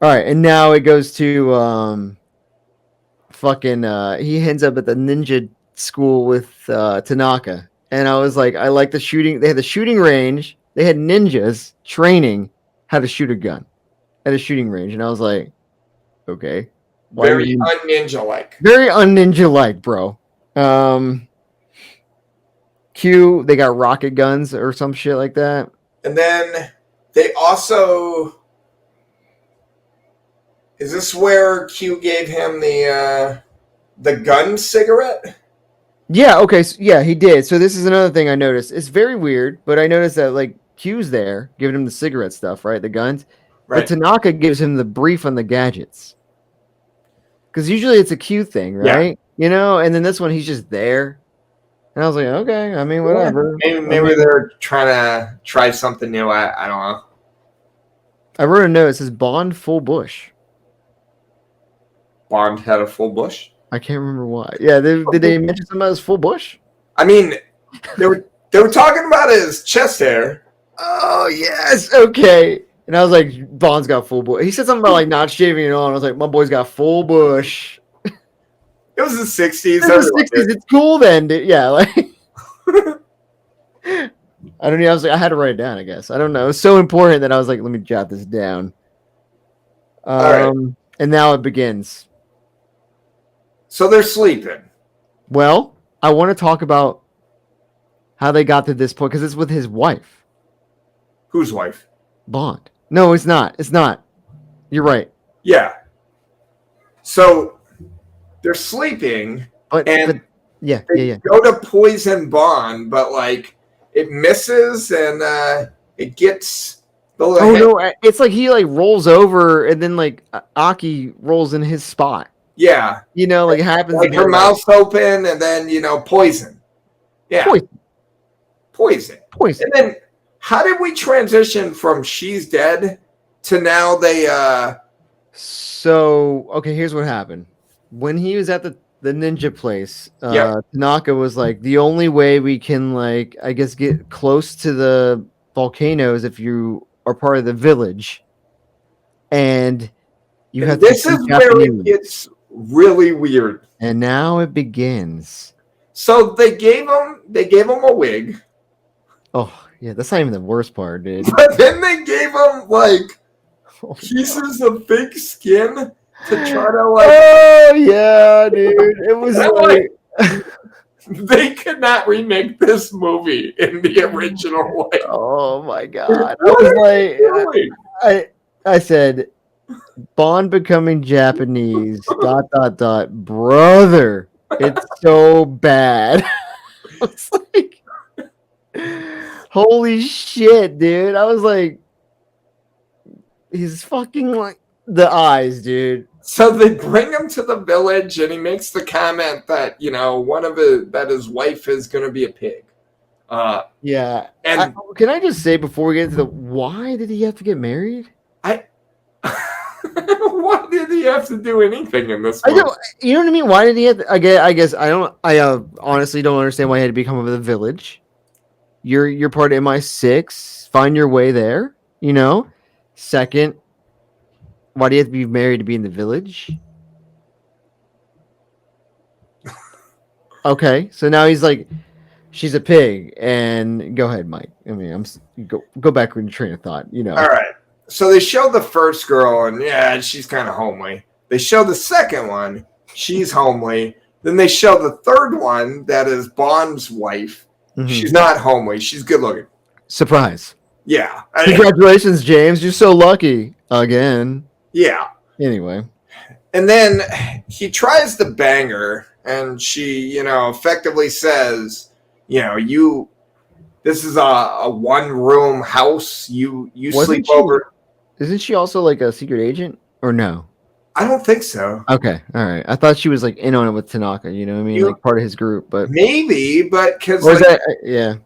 Speaker 1: All right, and now it goes to he ends up at the ninja school with Tanaka. And I was like, I like the shooting. They had the shooting range. They had ninjas training how to shoot a gun at a shooting range. And I was like, okay.
Speaker 2: Very un-ninja-like.
Speaker 1: Very un-ninja-like, bro. Q, they got rocket guns or some shit like that.
Speaker 2: And then they also... Is this where Q gave him the gun cigarette?
Speaker 1: Yeah, okay. So, yeah, he did. So this is another thing I noticed. It's very weird, but I noticed that, like, Q's there, giving him the cigarette stuff, right? The guns. Right. But Tanaka gives him the brief on the gadgets. Because usually it's a Q thing, right? Yeah. You know? And then this one, he's just there. And I was like, okay, I mean, whatever.
Speaker 2: Maybe they're trying to try something new. I don't know.
Speaker 1: I wrote a note. It says Bond full bush.
Speaker 2: Bond had a full bush?
Speaker 1: I can't remember why. Yeah, did they mention something about his full bush?
Speaker 2: I mean, they were talking about his chest hair.
Speaker 1: Oh, yes. Okay. And I was like, Bond's got full bush. He said something about, like, not shaving it on. I was like, my boy's got full bush.
Speaker 2: It was the 60s.
Speaker 1: It was the 60s. It's cool then. Dude. Yeah, like... I don't know. I was like, I had to write it down, I guess. I don't know. It was so important that I was like, let me jot this down.
Speaker 2: All right.
Speaker 1: And now it begins.
Speaker 2: So they're sleeping.
Speaker 1: Well, I want to talk about how they got to this point, because it's with his wife.
Speaker 2: Whose wife?
Speaker 1: Bond. No, it's not. It's not. You're right.
Speaker 2: Yeah. So they're sleeping,
Speaker 1: but
Speaker 2: they go to poison Bond, but like it misses and it gets.
Speaker 1: No! It's like he like rolls over and then like Aki rolls in his spot.
Speaker 2: Yeah,
Speaker 1: you know, like it happens.
Speaker 2: Like her mouth's open, and then poison. Yeah, poison. And then, how did we transition from she's dead to now they?
Speaker 1: So okay, here's what happened. When he was at the ninja place, Tanaka was like, the only way we can like, I guess, get close to the volcanoes if you are part of the village, and you have.
Speaker 2: This is where it gets really weird.
Speaker 1: And now it begins.
Speaker 2: So they gave him a wig.
Speaker 1: Oh yeah, that's not even the worst part, dude.
Speaker 2: But then they gave him like pieces of fake skin to try to like.
Speaker 1: Oh yeah, dude! It was like
Speaker 2: they could not remake this movie in the original way.
Speaker 1: Oh my god! I was like, I said, Bond becoming Japanese. ... Brother, it's so bad. I was like, holy shit, dude! I was like, he's fucking like the eyes, dude.
Speaker 2: So they bring him to the village, and he makes the comment that that his wife is going to be a pig.
Speaker 1: Yeah.
Speaker 2: And
Speaker 1: Can I just say before we get into why did he have to get married?
Speaker 2: I, why did he have to do anything in this
Speaker 1: I
Speaker 2: movie?
Speaker 1: don't. You know what I mean? Why did he have to, I guess I don't. I honestly don't understand why he had to become of the village. You're part of MI6. Find your way there. You know. Second, why do you have to be married to be in the village? Okay, so now he's like, she's a pig, and go ahead, Mike. I mean, go back with your train of thought. You know.
Speaker 2: All right. So they show the first girl, and yeah, she's kind of homely. They show the second one, she's homely. Then they show the third one, that is Bond's wife. Mm-hmm. She's not homely. She's good looking.
Speaker 1: Surprise.
Speaker 2: Yeah.
Speaker 1: Congratulations, James. You're so lucky again.
Speaker 2: Yeah.
Speaker 1: Anyway.
Speaker 2: And then he tries to bang her, and she, effectively says, this is a one-room house. You sleep over.
Speaker 1: Isn't she also like a secret agent, or no?
Speaker 2: I don't think so.
Speaker 1: Okay, all right. I thought she was like in on it with Tanaka. You know what I mean? Like part of his group, but
Speaker 2: maybe. But because
Speaker 1: yeah,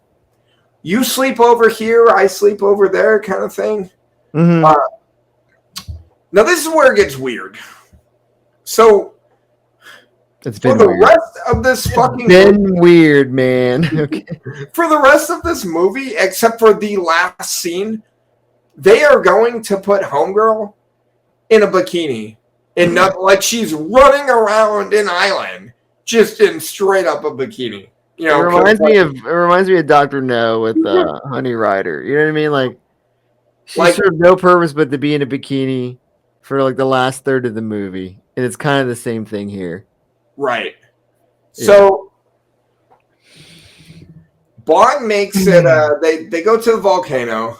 Speaker 2: you sleep over here, I sleep over there, kind of thing.
Speaker 1: Mm-hmm.
Speaker 2: Now this is where it gets weird. So
Speaker 1: it's been
Speaker 2: for the rest of this fucking
Speaker 1: been weird, man. Okay.
Speaker 2: For the rest of this movie, except for the last scene, they are going to put Homegirl in a bikini. And not like she's running around an island just in straight up a bikini.
Speaker 1: It reminds me of Dr. No with Honey Rider. You know what I mean? Like she served no purpose but to be in a bikini for like the last third of the movie. And it's kind of the same thing here.
Speaker 2: Right. Yeah. So Bond makes it they go to the volcano.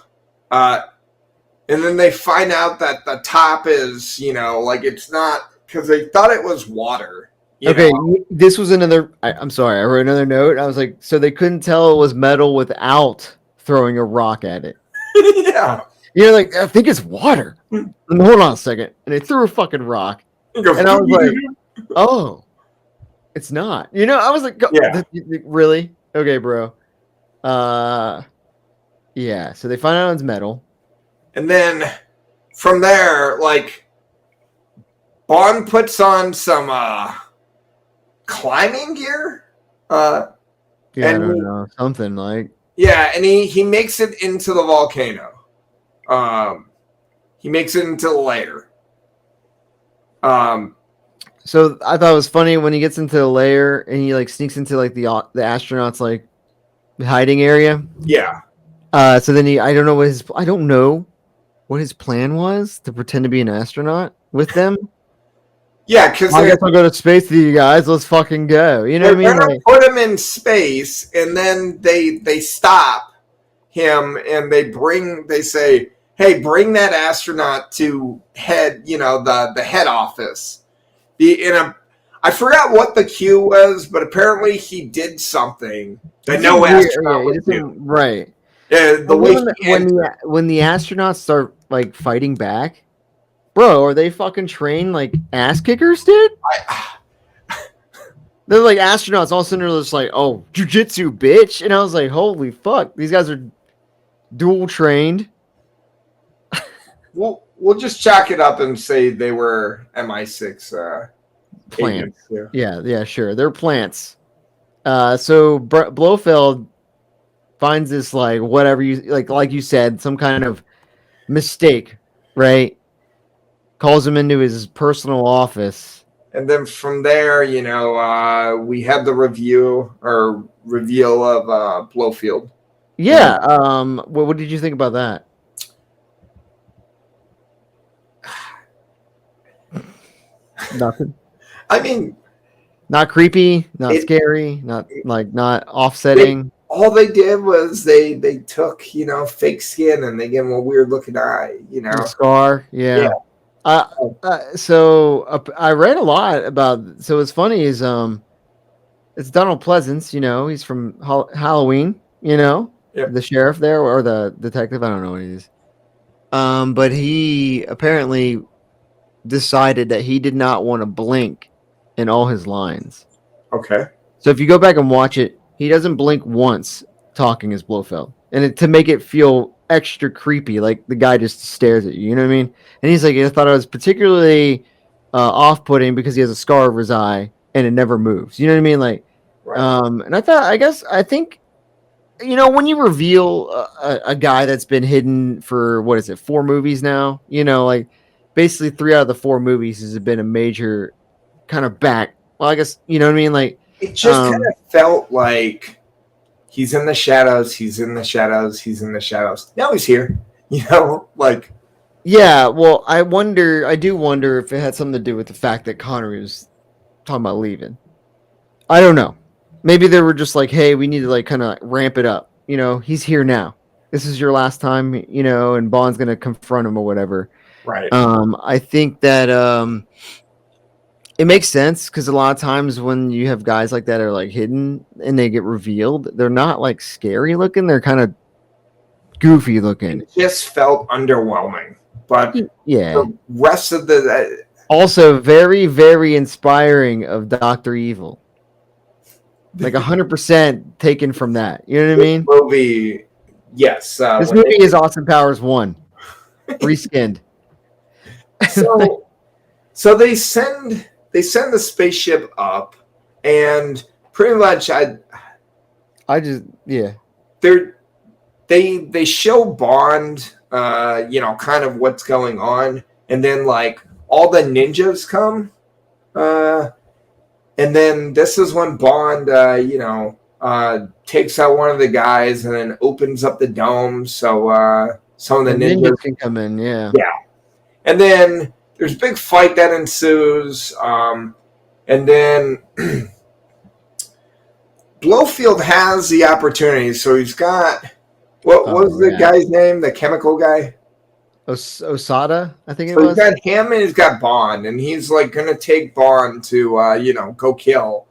Speaker 2: And then they find out that the top is, it's not, because they thought it was water.
Speaker 1: Okay, this was another, I'm sorry, I wrote another note. I was like, so they couldn't tell it was metal without throwing a rock at it.
Speaker 2: Yeah.
Speaker 1: Like, I think it's water. Hold on a second. And they threw a fucking rock. And I was like, oh, it's not. I was like,
Speaker 2: yeah.
Speaker 1: Really? Okay, bro. Yeah, so they find out it's metal.
Speaker 2: And then from there, Bond puts on some climbing gear.
Speaker 1: I don't know. Something like.
Speaker 2: Yeah, and he makes it into the volcano. He makes it into the lair.
Speaker 1: So I thought it was funny when he gets into the lair and he sneaks into the astronauts hiding area.
Speaker 2: Yeah.
Speaker 1: So then I don't know what his plan was to pretend to be an astronaut with them.
Speaker 2: Yeah, because
Speaker 1: I guess I'll go to space with you guys. Let's fucking go. You know what I mean?
Speaker 2: They're gonna put him in space, and then they stop him and they say, "Hey, bring that astronaut to head, the head office." I forgot what the cue was, but apparently he did something that no astronaut would do.
Speaker 1: Right.
Speaker 2: Yeah,
Speaker 1: when the astronauts start fighting back, bro, are they fucking trained ass kickers, dude? They're like astronauts. All of a sudden, they're just like, "Oh, jujitsu, bitch!" And I was like, "Holy fuck, these guys are dual trained."
Speaker 2: We'll just chalk it up and say they were MI6
Speaker 1: plants. Yeah, sure, they're plants. So Blofeld finds this whatever you like you said, some kind of mistake, right? Calls him into his personal office,
Speaker 2: and then from there, we have the reveal of Blofeld.
Speaker 1: Yeah. What did you think about that? Nothing.
Speaker 2: I mean,
Speaker 1: not creepy, not scary, not offsetting.
Speaker 2: All they did was they took fake skin and they gave him a weird looking eye,
Speaker 1: a scar. Yeah. So I read a lot about. So what's funny is it's Donald Pleasance. He's from Halloween. The sheriff there or the detective. I don't know what he is. But he apparently decided that he did not want to blink in all his lines.
Speaker 2: Okay.
Speaker 1: So if you go back and watch it, he doesn't blink once talking as Blofeld, and to make it feel extra creepy, like the guy just stares at you. You know what I mean? And he's like, I thought it was particularly off-putting because he has a scar over his eye and it never moves. You know what I mean? Like,
Speaker 2: Right.
Speaker 1: and I think, when you reveal a guy that's been hidden for what is it, 4 movies now? Like basically 3 out of the 4 movies has been a major kind of back. Well, I guess you know what I mean. Like,
Speaker 2: It just kind of felt like he's in the shadows. He's in the shadows. He's in the shadows. Now he's here. Like.
Speaker 1: Yeah, well, I do wonder if it had something to do with the fact that Connery was talking about leaving. I don't know. Maybe they were just like, hey, we need to like kind of ramp it up. He's here now. This is your last time, and Bond's gonna confront him or whatever.
Speaker 2: Right.
Speaker 1: I think that it makes sense because a lot of times when you have guys like that are like hidden and they get revealed, they're not like scary looking. They're kind of goofy looking.
Speaker 2: It just felt underwhelming. But
Speaker 1: yeah,
Speaker 2: the rest of the
Speaker 1: also very, very inspiring of Dr. Evil. Like 100% taken from that. You know what I mean?
Speaker 2: Movie, yes.
Speaker 1: This movie is Austin Powers 1, reskinned.
Speaker 2: So they send the spaceship up, and pretty much they show Bond, kind of what's going on, and then like all the ninjas come, and then this is when Bond, takes out one of the guys and then opens up the dome so some of the ninjas
Speaker 1: can come in. Yeah.
Speaker 2: And then there's a big fight that ensues, and then Blofeld has the opportunity. So he's got what was the guy's name? The chemical guy.
Speaker 1: Osada, I think it
Speaker 2: was.
Speaker 1: He's
Speaker 2: got him and he's got Bond, and he's like gonna take Bond to go kill,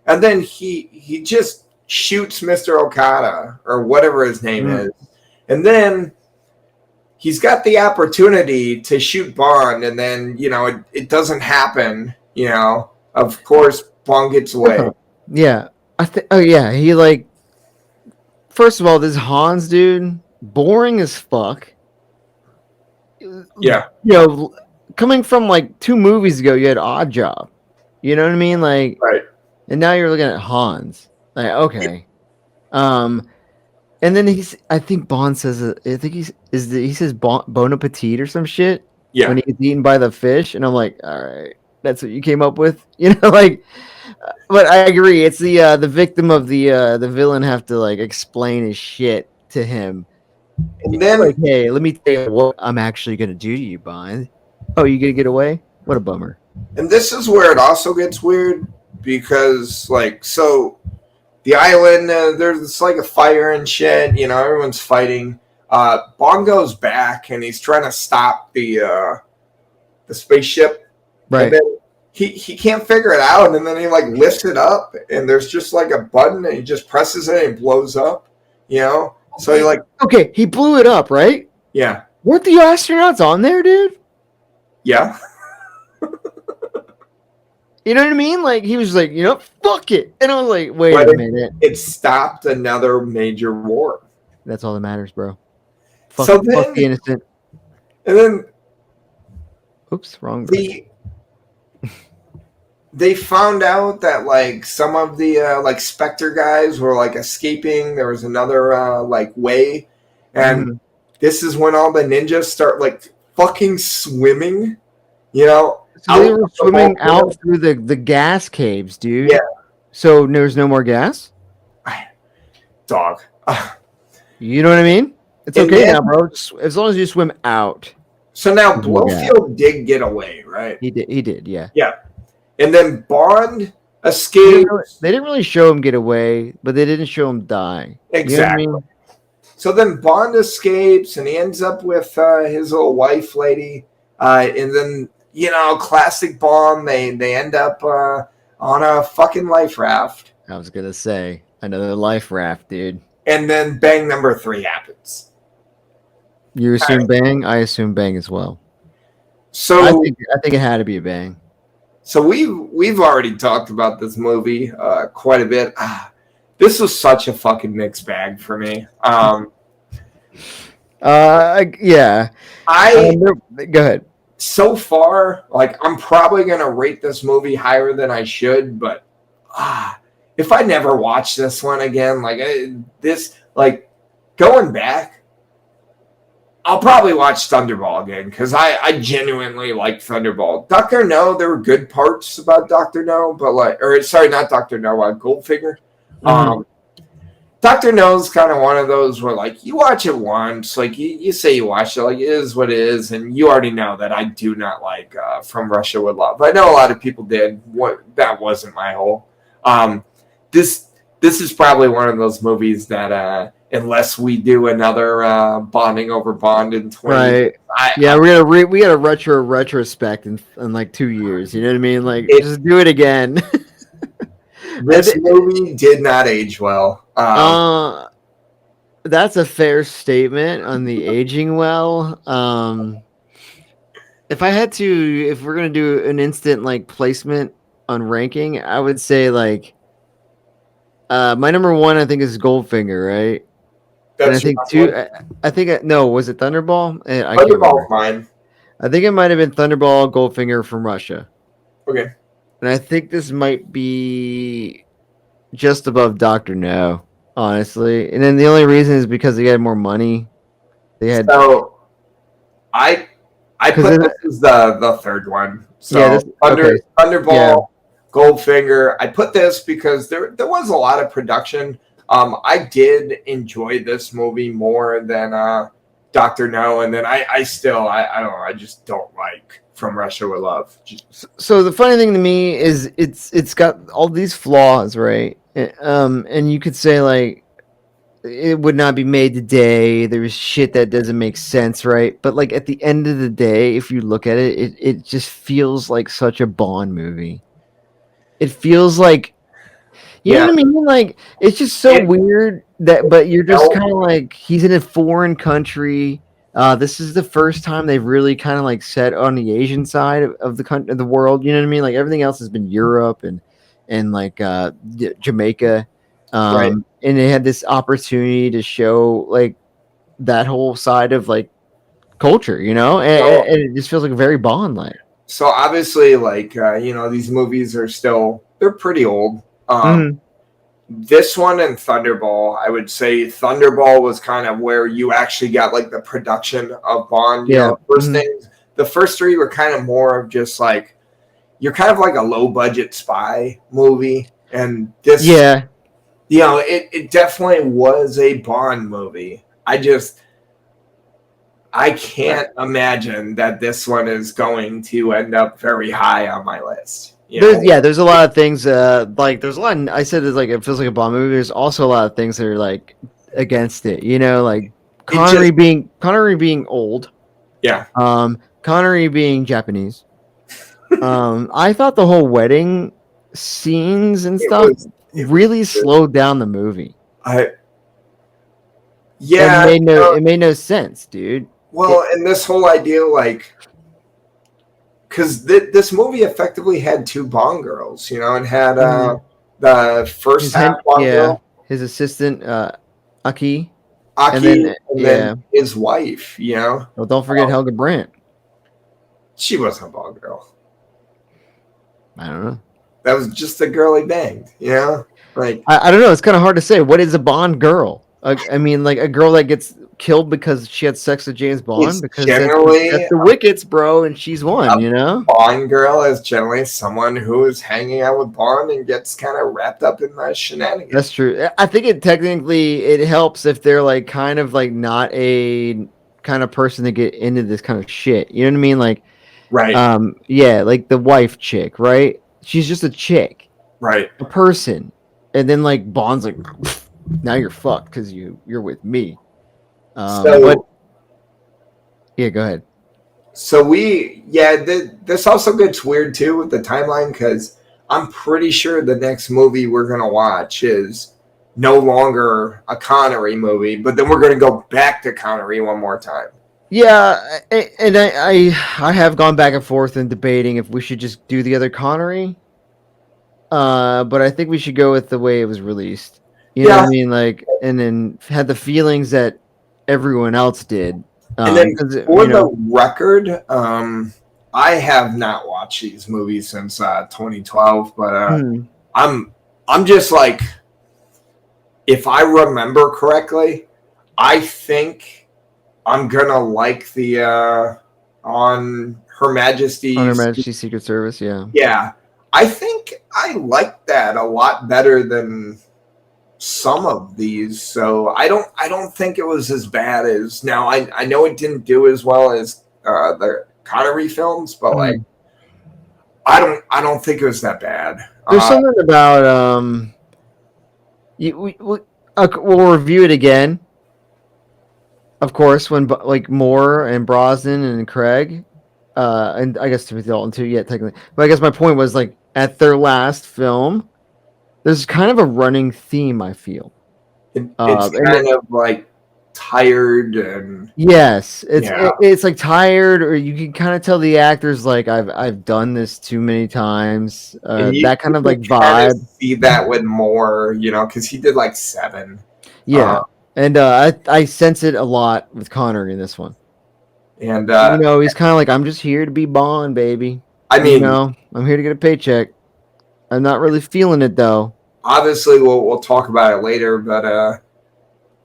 Speaker 2: and then he just shoots Mr. Okada or whatever his name is, and then he's got the opportunity to shoot Bond, and then it doesn't happen. Of course Bond gets away.
Speaker 1: Yeah, he like. First of all, this Hans dude, boring as fuck.
Speaker 2: Yeah.
Speaker 1: Coming from like 2 movies ago, you had Odd Job. You know what I mean? Like,
Speaker 2: right.
Speaker 1: And now you're looking at Hans. Like, okay. And then I think Bond says, he says Bon Appetit or some shit.
Speaker 2: Yeah.
Speaker 1: When he gets eaten by the fish. And I'm like, all right, that's what you came up with? But I agree. It's the victim of the villain have to like explain his shit to him. And then like, hey, let me tell you what I'm actually gonna do to you, Bond. Oh, you gonna get away? What a bummer.
Speaker 2: And this is where it also gets weird because so the island there's like a fire and shit. Everyone's fighting. Bond goes back and he's trying to stop the spaceship.
Speaker 1: Right.
Speaker 2: And then he can't figure it out, and then he like lifts it up, and there's just like a button, and he just presses it and it blows up. So he like
Speaker 1: he blew it up, right?
Speaker 2: Yeah.
Speaker 1: Weren't the astronauts on there, dude?
Speaker 2: Yeah.
Speaker 1: You know what I mean? Like he was like, fuck it, and I was like, wait a minute.
Speaker 2: It stopped another major war.
Speaker 1: That's all that matters, bro. Fuck the innocent.
Speaker 2: And then,
Speaker 1: oops, wrong.
Speaker 2: They found out that like some of the like Spectre guys were like escaping. There was another like way, and this is when all the ninjas start like fucking swimming.
Speaker 1: So they were swimming out through the gas caves, dude.
Speaker 2: Yeah.
Speaker 1: So there's no more gas.
Speaker 2: Dog.
Speaker 1: You know what I mean? It's okay now, bro. As long as you swim out.
Speaker 2: So now Blofeld did get away, right?
Speaker 1: He did, yeah.
Speaker 2: Yeah. And then Bond escaped.
Speaker 1: They didn't really show him get away, but they didn't show him die.
Speaker 2: Exactly. You know what I mean? So then Bond escapes, and he ends up with his little wife lady. And then, classic Bond, they end up on a fucking life raft.
Speaker 1: I was going to say, another life raft, dude.
Speaker 2: And then bang number 3 happens.
Speaker 1: You assume bang? I assume bang as well.
Speaker 2: So
Speaker 1: I think it had to be a bang.
Speaker 2: so we've already talked about this movie quite a bit. This was such a fucking mixed bag for me.
Speaker 1: Yeah.
Speaker 2: I
Speaker 1: Go ahead.
Speaker 2: so far, like, I'm probably gonna rate this movie higher than I should, but if I never watch this one again, like this, like going back, I'll probably watch Thunderball again because I genuinely like Thunderball. Doctor No, there were good parts about Doctor No, but like, or sorry, not Doctor No, Goldfinger.
Speaker 1: Mm-hmm.
Speaker 2: Doctor No's kind of one of those where, like, you watch it once, like you say you watch it, like it is what it is, and you already know that I do not like From Russia with Love. I know a lot of people did. What that wasn't my whole. This this is probably one of those movies that unless we do another bonding over Bond in 20,
Speaker 1: Right. We got a retrospect in like 2 years. You know what I mean? Like, just do it again.
Speaker 2: This movie did not age well.
Speaker 1: That's a fair statement on the aging well. If we're gonna do an instant like placement on ranking, I would say like my number one I think is Goldfinger, right? And I think two. I think no, was it Thunderball? I can't remember.
Speaker 2: Mine.
Speaker 1: I think it might have been Thunderball, Goldfinger from Russia.
Speaker 2: Okay.
Speaker 1: And I think this might be just above Doctor No, honestly. And then the only reason is because they had more money. They had.
Speaker 2: So, I put this as the third one. So Thunderball, yeah. Goldfinger. I put this because there was a lot of production. I did enjoy this movie more than Doctor No, and then I still I don't know, I just don't like From Russia with Love.
Speaker 1: So the funny thing to me is it's got all these flaws, right? And you could say like it would not be made today. There's shit that doesn't make sense, right? But like at the end of the day, if you look at it, it just feels like such a Bond movie. It feels like you know what I mean? Like it's just so weird that, but you're just kind of like he's in a foreign country. This is the first time they've really kind of like set on the Asian side of the country, of the world. You know what I mean? Like everything else has been Europe and like Jamaica,
Speaker 2: Right.
Speaker 1: and they had this opportunity to show like that whole side of like culture, you know, and it just feels like very Bond like.
Speaker 2: So obviously, like these movies are they're pretty old. This one and Thunderball, I would say Thunderball was kind of where you actually got like the production of Bond. The first three were kind of more of just like you're kind of like a low budget spy movie, and this, it definitely was a Bond movie. I can't imagine that this one is going to end up very high on my list.
Speaker 1: There's a lot of things. Like there's a lot. I said it's like it feels like a Bond movie. There's also a lot of things that are like against it. You know, like Connery being old.
Speaker 2: Yeah.
Speaker 1: Connery being Japanese. I thought the whole wedding scenes and stuff really slowed down the movie.
Speaker 2: It
Speaker 1: made no sense, dude.
Speaker 2: Well, and this whole idea, like, because this movie effectively had two Bond girls, and had the first half Bond girl,
Speaker 1: his assistant Aki,
Speaker 2: and then his wife. Well,
Speaker 1: don't forget Helga Brandt.
Speaker 2: She wasn't a Bond girl.
Speaker 1: I don't know.
Speaker 2: That was just a girl he banged. Like
Speaker 1: I don't know. It's kind of hard to say. What is a Bond girl? I mean, like a girl that gets killed because she had sex with James Bond, because
Speaker 2: generally
Speaker 1: that's the Wickets, bro, and she's one.
Speaker 2: Bond girl is generally someone who is hanging out with Bond and gets kind of wrapped up in the shenanigans.
Speaker 1: That's true. I think it helps if they're like kind of like not a kind of person to get into this kind of shit. You know what I mean? Like,
Speaker 2: right?
Speaker 1: Like the wife chick, right? She's just a chick,
Speaker 2: right?
Speaker 1: A person, and then like Bond's like, now you're fucked because you're with me. Go ahead.
Speaker 2: So this also gets weird too with the timeline, because I'm pretty sure the next movie we're gonna watch is no longer a Connery movie, but then we're gonna go back to Connery one more time.
Speaker 1: Yeah, and I have gone back and forth in debating if we should just do the other Connery. But I think we should go with the way it was released. You know what
Speaker 2: Yeah,
Speaker 1: I mean? Like, and then had the feelings that everyone else did.
Speaker 2: and then
Speaker 1: 'Cause,
Speaker 2: for the record, I have not watched these movies since 2012, but
Speaker 1: hmm,
Speaker 2: I'm I'm just like, if I remember correctly, I think I'm gonna like the on Her
Speaker 1: on Her
Speaker 2: Majesty's.
Speaker 1: Majesty's Secret Service, yeah.
Speaker 2: Yeah, I think I like that a lot better than some of these. So I don't think it was as bad as now. I know it didn't do as well as the Connery films, but like
Speaker 1: Mhm.
Speaker 2: I don't think it was that bad.
Speaker 1: There's something about we'll review it again, of course, when like Moore and Brosnan and Craig, and I guess Timothy Dalton too. Yeah, technically, but I guess my point was like at their last film, there's kind of a running theme I feel.
Speaker 2: It's
Speaker 1: And
Speaker 2: kind of like tired and
Speaker 1: yes,
Speaker 2: yeah.
Speaker 1: it's like tired, or you can kind of tell the actors like I've done this too many times.
Speaker 2: And
Speaker 1: That
Speaker 2: you
Speaker 1: kind of
Speaker 2: can
Speaker 1: like
Speaker 2: kind of
Speaker 1: vibe.
Speaker 2: see that with more, because he did like seven. Uh,
Speaker 1: Yeah, and I sense it a lot with Connor in this one.
Speaker 2: and
Speaker 1: He's kind of like I'm just here to be Bond, baby.
Speaker 2: I mean,
Speaker 1: I'm here to get a paycheck. I'm not really feeling it though.
Speaker 2: obviously we'll talk about it later, but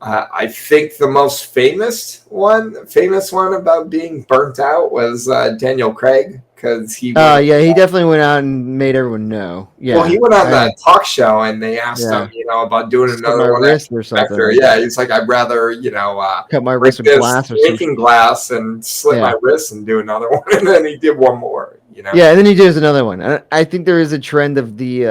Speaker 2: I think the most famous one about being burnt out was Daniel Craig because he went.
Speaker 1: Yeah, he definitely went out and made everyone know.
Speaker 2: Well, he
Speaker 1: Yeah,
Speaker 2: went on the talk show and they asked him,
Speaker 1: yeah,
Speaker 2: about doing
Speaker 1: slit my
Speaker 2: another one
Speaker 1: wrist or something
Speaker 2: after.
Speaker 1: like
Speaker 2: Yeah,
Speaker 1: that.
Speaker 2: he's like, I'd rather,
Speaker 1: Cut my
Speaker 2: break
Speaker 1: wrist with
Speaker 2: this
Speaker 1: glass or something.
Speaker 2: drinking glass and slit
Speaker 1: Yeah.
Speaker 2: my wrist and do another one. And then he did one more.
Speaker 1: Yeah, and then he does another one. I think there is a trend of the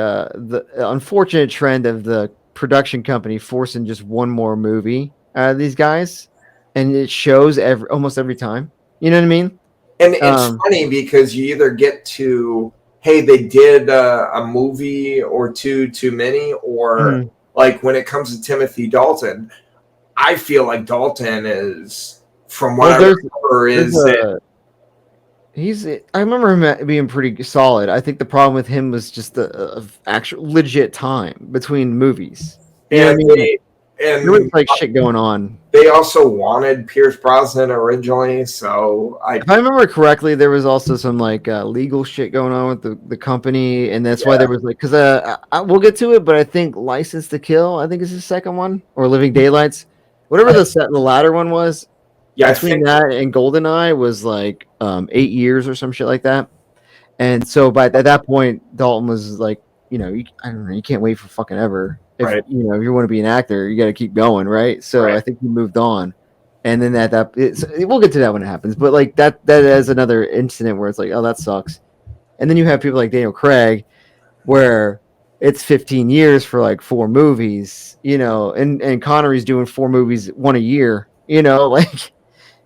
Speaker 1: unfortunate trend of the production company forcing just one more movie out of these guys, and it shows almost every time. You know what I mean?
Speaker 2: And it's
Speaker 1: Um,
Speaker 2: funny because you either get to, hey, they did a movie or two too many, or
Speaker 1: mhm.
Speaker 2: like when it comes to Timothy Dalton, I feel like Dalton is, from what
Speaker 1: Well,
Speaker 2: I remember,
Speaker 1: there's
Speaker 2: is it.
Speaker 1: a he's. I remember him being pretty solid. I think the problem with him was just the actual legit time between movies. You know what I
Speaker 2: And
Speaker 1: mean? Like,
Speaker 2: they
Speaker 1: there was
Speaker 2: and
Speaker 1: like shit going on.
Speaker 2: they also wanted Pierce Brosnan originally, so
Speaker 1: If I remember correctly, there was also some like legal shit going on with the company, and that's why
Speaker 2: yeah,
Speaker 1: there was like because we'll get to it, but I think License to Kill, I think is the second one, or Living Daylights, whatever the latter one was.
Speaker 2: yeah, I
Speaker 1: Between
Speaker 2: think
Speaker 1: that and Goldeneye was like 8 years or some shit like that. And so, but at that point, Dalton was like, I don't know, you can't wait for fucking ever.
Speaker 2: right,
Speaker 1: If you want to be an actor, you got to keep going, right? So
Speaker 2: right.
Speaker 1: I think he moved on, and then we'll get to that when it happens. But like that is another incident where it's like, oh, that sucks. And then you have people like Daniel Craig, where it's 15 years for like four movies, and Connery's doing four movies, one a year, like.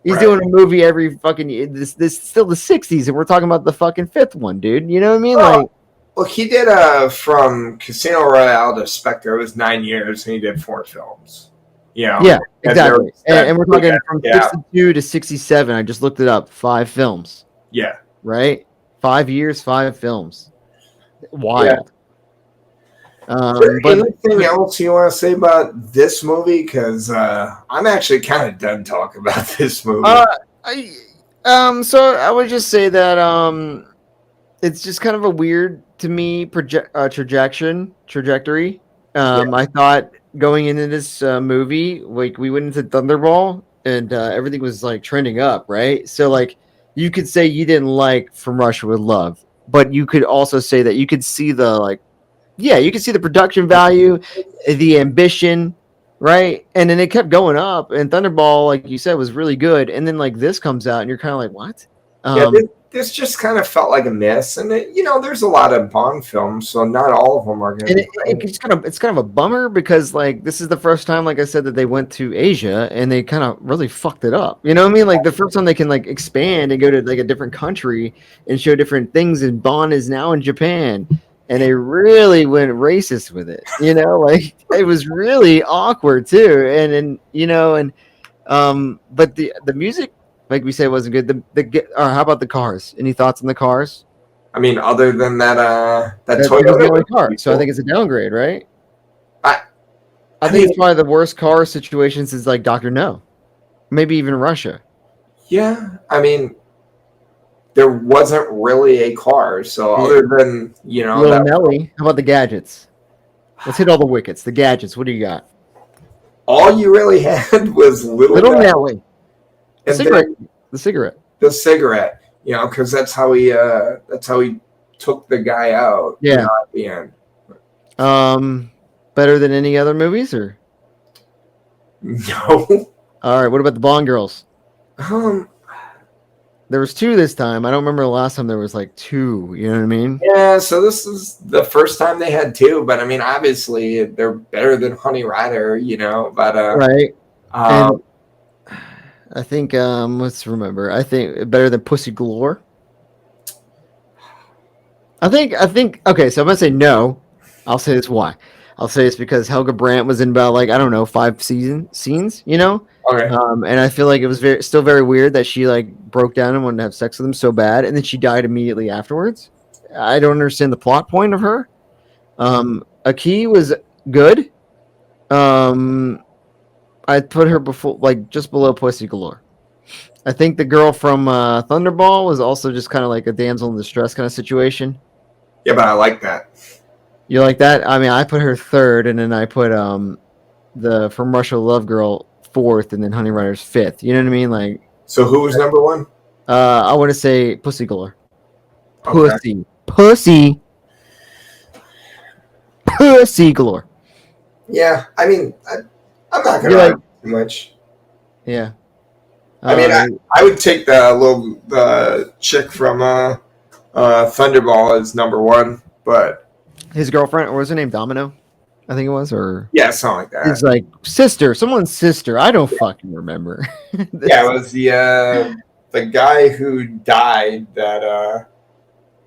Speaker 1: He's
Speaker 2: Right.
Speaker 1: doing a movie every fucking year. This still the '60s, and we're talking about the fucking fifth one, dude. You know what I mean?
Speaker 2: Oh,
Speaker 1: Like,
Speaker 2: well, he did from Casino Royale to Spectre. It was 9 years, and he did 4 films.
Speaker 1: yeah,
Speaker 2: And there
Speaker 1: exactly.
Speaker 2: was that,
Speaker 1: And we're talking from
Speaker 2: yeah,
Speaker 1: 62 to 67. I just looked it up. 5 films,
Speaker 2: yeah,
Speaker 1: right? 5 years, 5 films.
Speaker 2: yeah.
Speaker 1: Wild.
Speaker 2: Is there
Speaker 1: But
Speaker 2: anything else you want to say about this movie? Because I'm actually kind of done talking about this movie.
Speaker 1: I so I would just say that it's just kind of a weird to me trajectory.
Speaker 2: Yeah,
Speaker 1: I thought going into this movie, like we went into Thunderball, and everything was like trending up, right? So like you could say you didn't like From Russia with Love, but you could also say that you could see you could see the production value, the ambition, right? And then it kept going up, and Thunderball, like you said, was really good. And then like this comes out, and you're kind of like, what?
Speaker 2: yeah. This just kind of felt like a miss, and there's a lot of Bond films, so not all of them are going to
Speaker 1: And
Speaker 2: be great.
Speaker 1: it's kind of a bummer because like this is the first time, like I said, that they went to Asia and they kind of really fucked it up. You know what I mean? Like the first time they can like expand and go to like a different country and show different things. And Bond is now in Japan, and they really went racist with it. Like it was really awkward too. And but the music. like we said, wasn't good. Or how about the cars? Any thoughts on the cars?
Speaker 2: I mean, other than that
Speaker 1: That was the
Speaker 2: Toyota
Speaker 1: only
Speaker 2: was
Speaker 1: car,
Speaker 2: pretty
Speaker 1: so I
Speaker 2: cool.
Speaker 1: think it's a downgrade, right?
Speaker 2: I
Speaker 1: I
Speaker 2: I
Speaker 1: think
Speaker 2: mean,
Speaker 1: it's probably the worst car situation since like Doctor No, maybe even Russia.
Speaker 2: yeah. I mean, there wasn't really a car, so
Speaker 1: Yeah.
Speaker 2: other than
Speaker 1: Little
Speaker 2: that,
Speaker 1: Nelly. How about the gadgets? Let's hit all the wickets. The gadgets. What do you got?
Speaker 2: all you really had was Little
Speaker 1: Little
Speaker 2: Nell,
Speaker 1: Nelly. The
Speaker 2: and
Speaker 1: cigarette.
Speaker 2: then
Speaker 1: The cigarette.
Speaker 2: the cigarette. Because that's how he took the guy out.
Speaker 1: Yeah.
Speaker 2: At the end.
Speaker 1: Better than any other movies, or
Speaker 2: No.
Speaker 1: all right? What about the Bond girls?
Speaker 2: Um.
Speaker 1: There was two this time. I don't remember the last time there was like two. You know what I mean?
Speaker 2: Yeah. So this is the first time they had two, but I mean, obviously they're better than Honey Rider. But
Speaker 1: Right.
Speaker 2: um,
Speaker 1: And I think let's remember. I think better than Pussy Galore. I think okay, so I'm gonna say no. I'll say this why. I'll say this because Helga Brandt was in about like I don't know 5 scenes,
Speaker 2: okay.
Speaker 1: and I feel like it was still very weird that she like broke down and wanted to have sex with him so bad, and then she died immediately afterwards. I don't understand the plot point of her. Aki was good. Um, I'd put her before like just below Pussy Galore. I think the girl from Thunderball was also just kind of like a damsel in distress kind of situation.
Speaker 2: Yeah, but I like that.
Speaker 1: You like that? I mean, I put her third, and then I put the From Russia Love Girl fourth, and then Honey Rider's fifth. You know what I mean? Like,
Speaker 2: So who was number one?
Speaker 1: I want to say Pussy Galore.
Speaker 2: Okay.
Speaker 1: Pussy Galore.
Speaker 2: Yeah, I mean, I'm not
Speaker 1: You
Speaker 2: gonna
Speaker 1: like?
Speaker 2: argue too much.
Speaker 1: Yeah.
Speaker 2: I mean, I would take the chick from Thunderball as number one, but
Speaker 1: His girlfriend, or was her name Domino? I think it was, or
Speaker 2: yeah, something like that.
Speaker 1: it's like sister, someone's sister. I don't fucking remember.
Speaker 2: Yeah, it was the guy who died that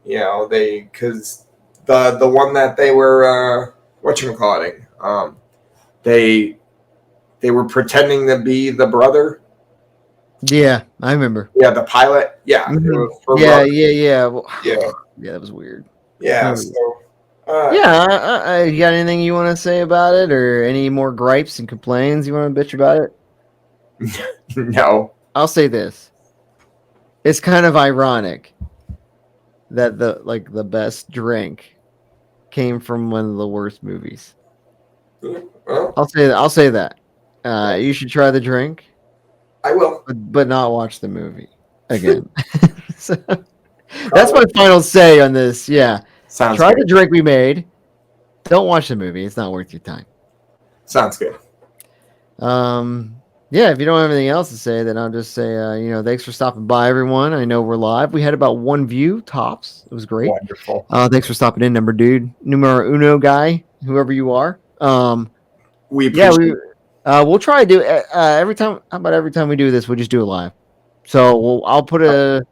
Speaker 2: because the one that they were whatchamacallit, they were pretending to be the brother.
Speaker 1: Yeah, I remember.
Speaker 2: Yeah, the pilot. Yeah,
Speaker 1: Mhm.
Speaker 2: it was for
Speaker 1: Yeah,
Speaker 2: brother.
Speaker 1: yeah. Well,
Speaker 2: Yeah,
Speaker 1: yeah, that was weird.
Speaker 2: yeah.
Speaker 1: No.
Speaker 2: So
Speaker 1: Yeah, you got anything you want to say about it, or any more gripes and complaints you want to bitch about it?
Speaker 2: no.
Speaker 1: I'll say this: it's kind of ironic that the best drink came from one of the worst movies.
Speaker 2: Well,
Speaker 1: I'll say that. You should try the drink,
Speaker 2: I will.
Speaker 1: but not watch the movie again. So, that's my final say on this. Yeah,
Speaker 2: Sounds
Speaker 1: try
Speaker 2: good.
Speaker 1: the drink we made. Don't watch the movie; it's not worth your time.
Speaker 2: Sounds good.
Speaker 1: Yeah, if you don't have anything else to say, then I'll just say, thanks for stopping by, everyone. I know we're live. We had about one view tops. It was great.
Speaker 2: Wonderful.
Speaker 1: Thanks for stopping in, numero uno guy, whoever you are.
Speaker 2: We
Speaker 1: Yeah,
Speaker 2: appreciate
Speaker 1: we'll try to do every time. How about every time we do this, we'll just do it live. So I'll put a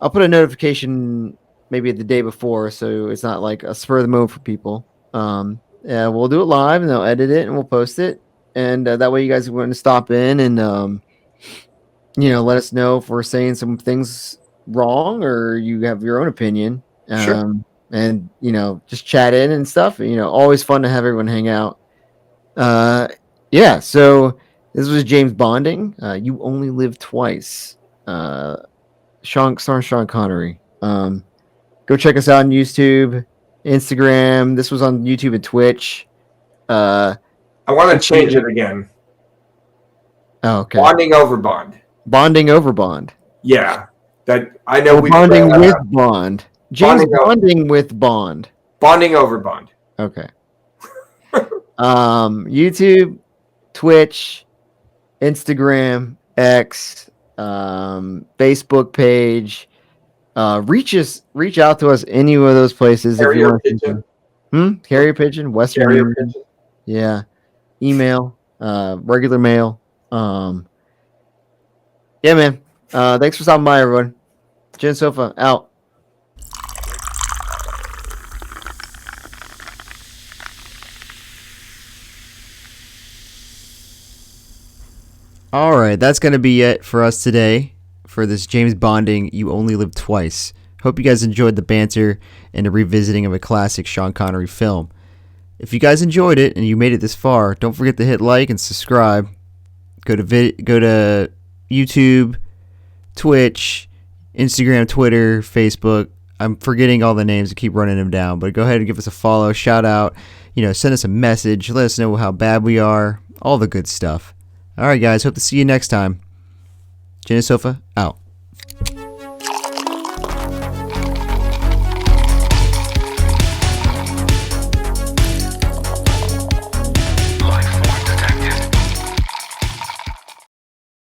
Speaker 1: notification maybe the day before, so it's not like a spur of the moment for people. Yeah, we'll do it live, and they'll edit it, and we'll post it, and that way you guys want to stop in and let us know if we're saying some things wrong or you have your own opinion.
Speaker 2: Sure.
Speaker 1: And just chat in and stuff. Always fun to have everyone hang out. Yeah. So this was James Bonding. You Only Live Twice. Sean Connery. Go check us out on YouTube, Instagram. This was on YouTube and Twitch.
Speaker 2: I want to change it again.
Speaker 1: Oh, okay.
Speaker 2: Bonding over Bond.
Speaker 1: Bonding over Bond.
Speaker 2: Yeah, that I know. We
Speaker 1: bonding with Bond. James bonding with Bond.
Speaker 2: Bonding over Bond.
Speaker 1: Okay. YouTube, Twitch, Instagram, X, Facebook page. Reach out to us any of those places if you want. Carrier pigeon, Western Union. Pigeon. Yeah. Email, regular mail. Yeah, man. Thanks for stopping by, everyone. Gin Sofa out. All right, that's going to be it for us today for this James Bonding You Only Live Twice. Hope you guys enjoyed the banter and a revisiting of a classic Sean Connery film. If you guys enjoyed it and you made it this far, don't forget to hit like and subscribe. Go to YouTube, Twitch, Instagram, Twitter, Facebook. I'm forgetting all the names and keep running them down, but go ahead and give us a follow, shout out, send us a message, let us know how bad we are, all the good stuff. All right, guys, hope to see you next time. Gin and Sofa, out.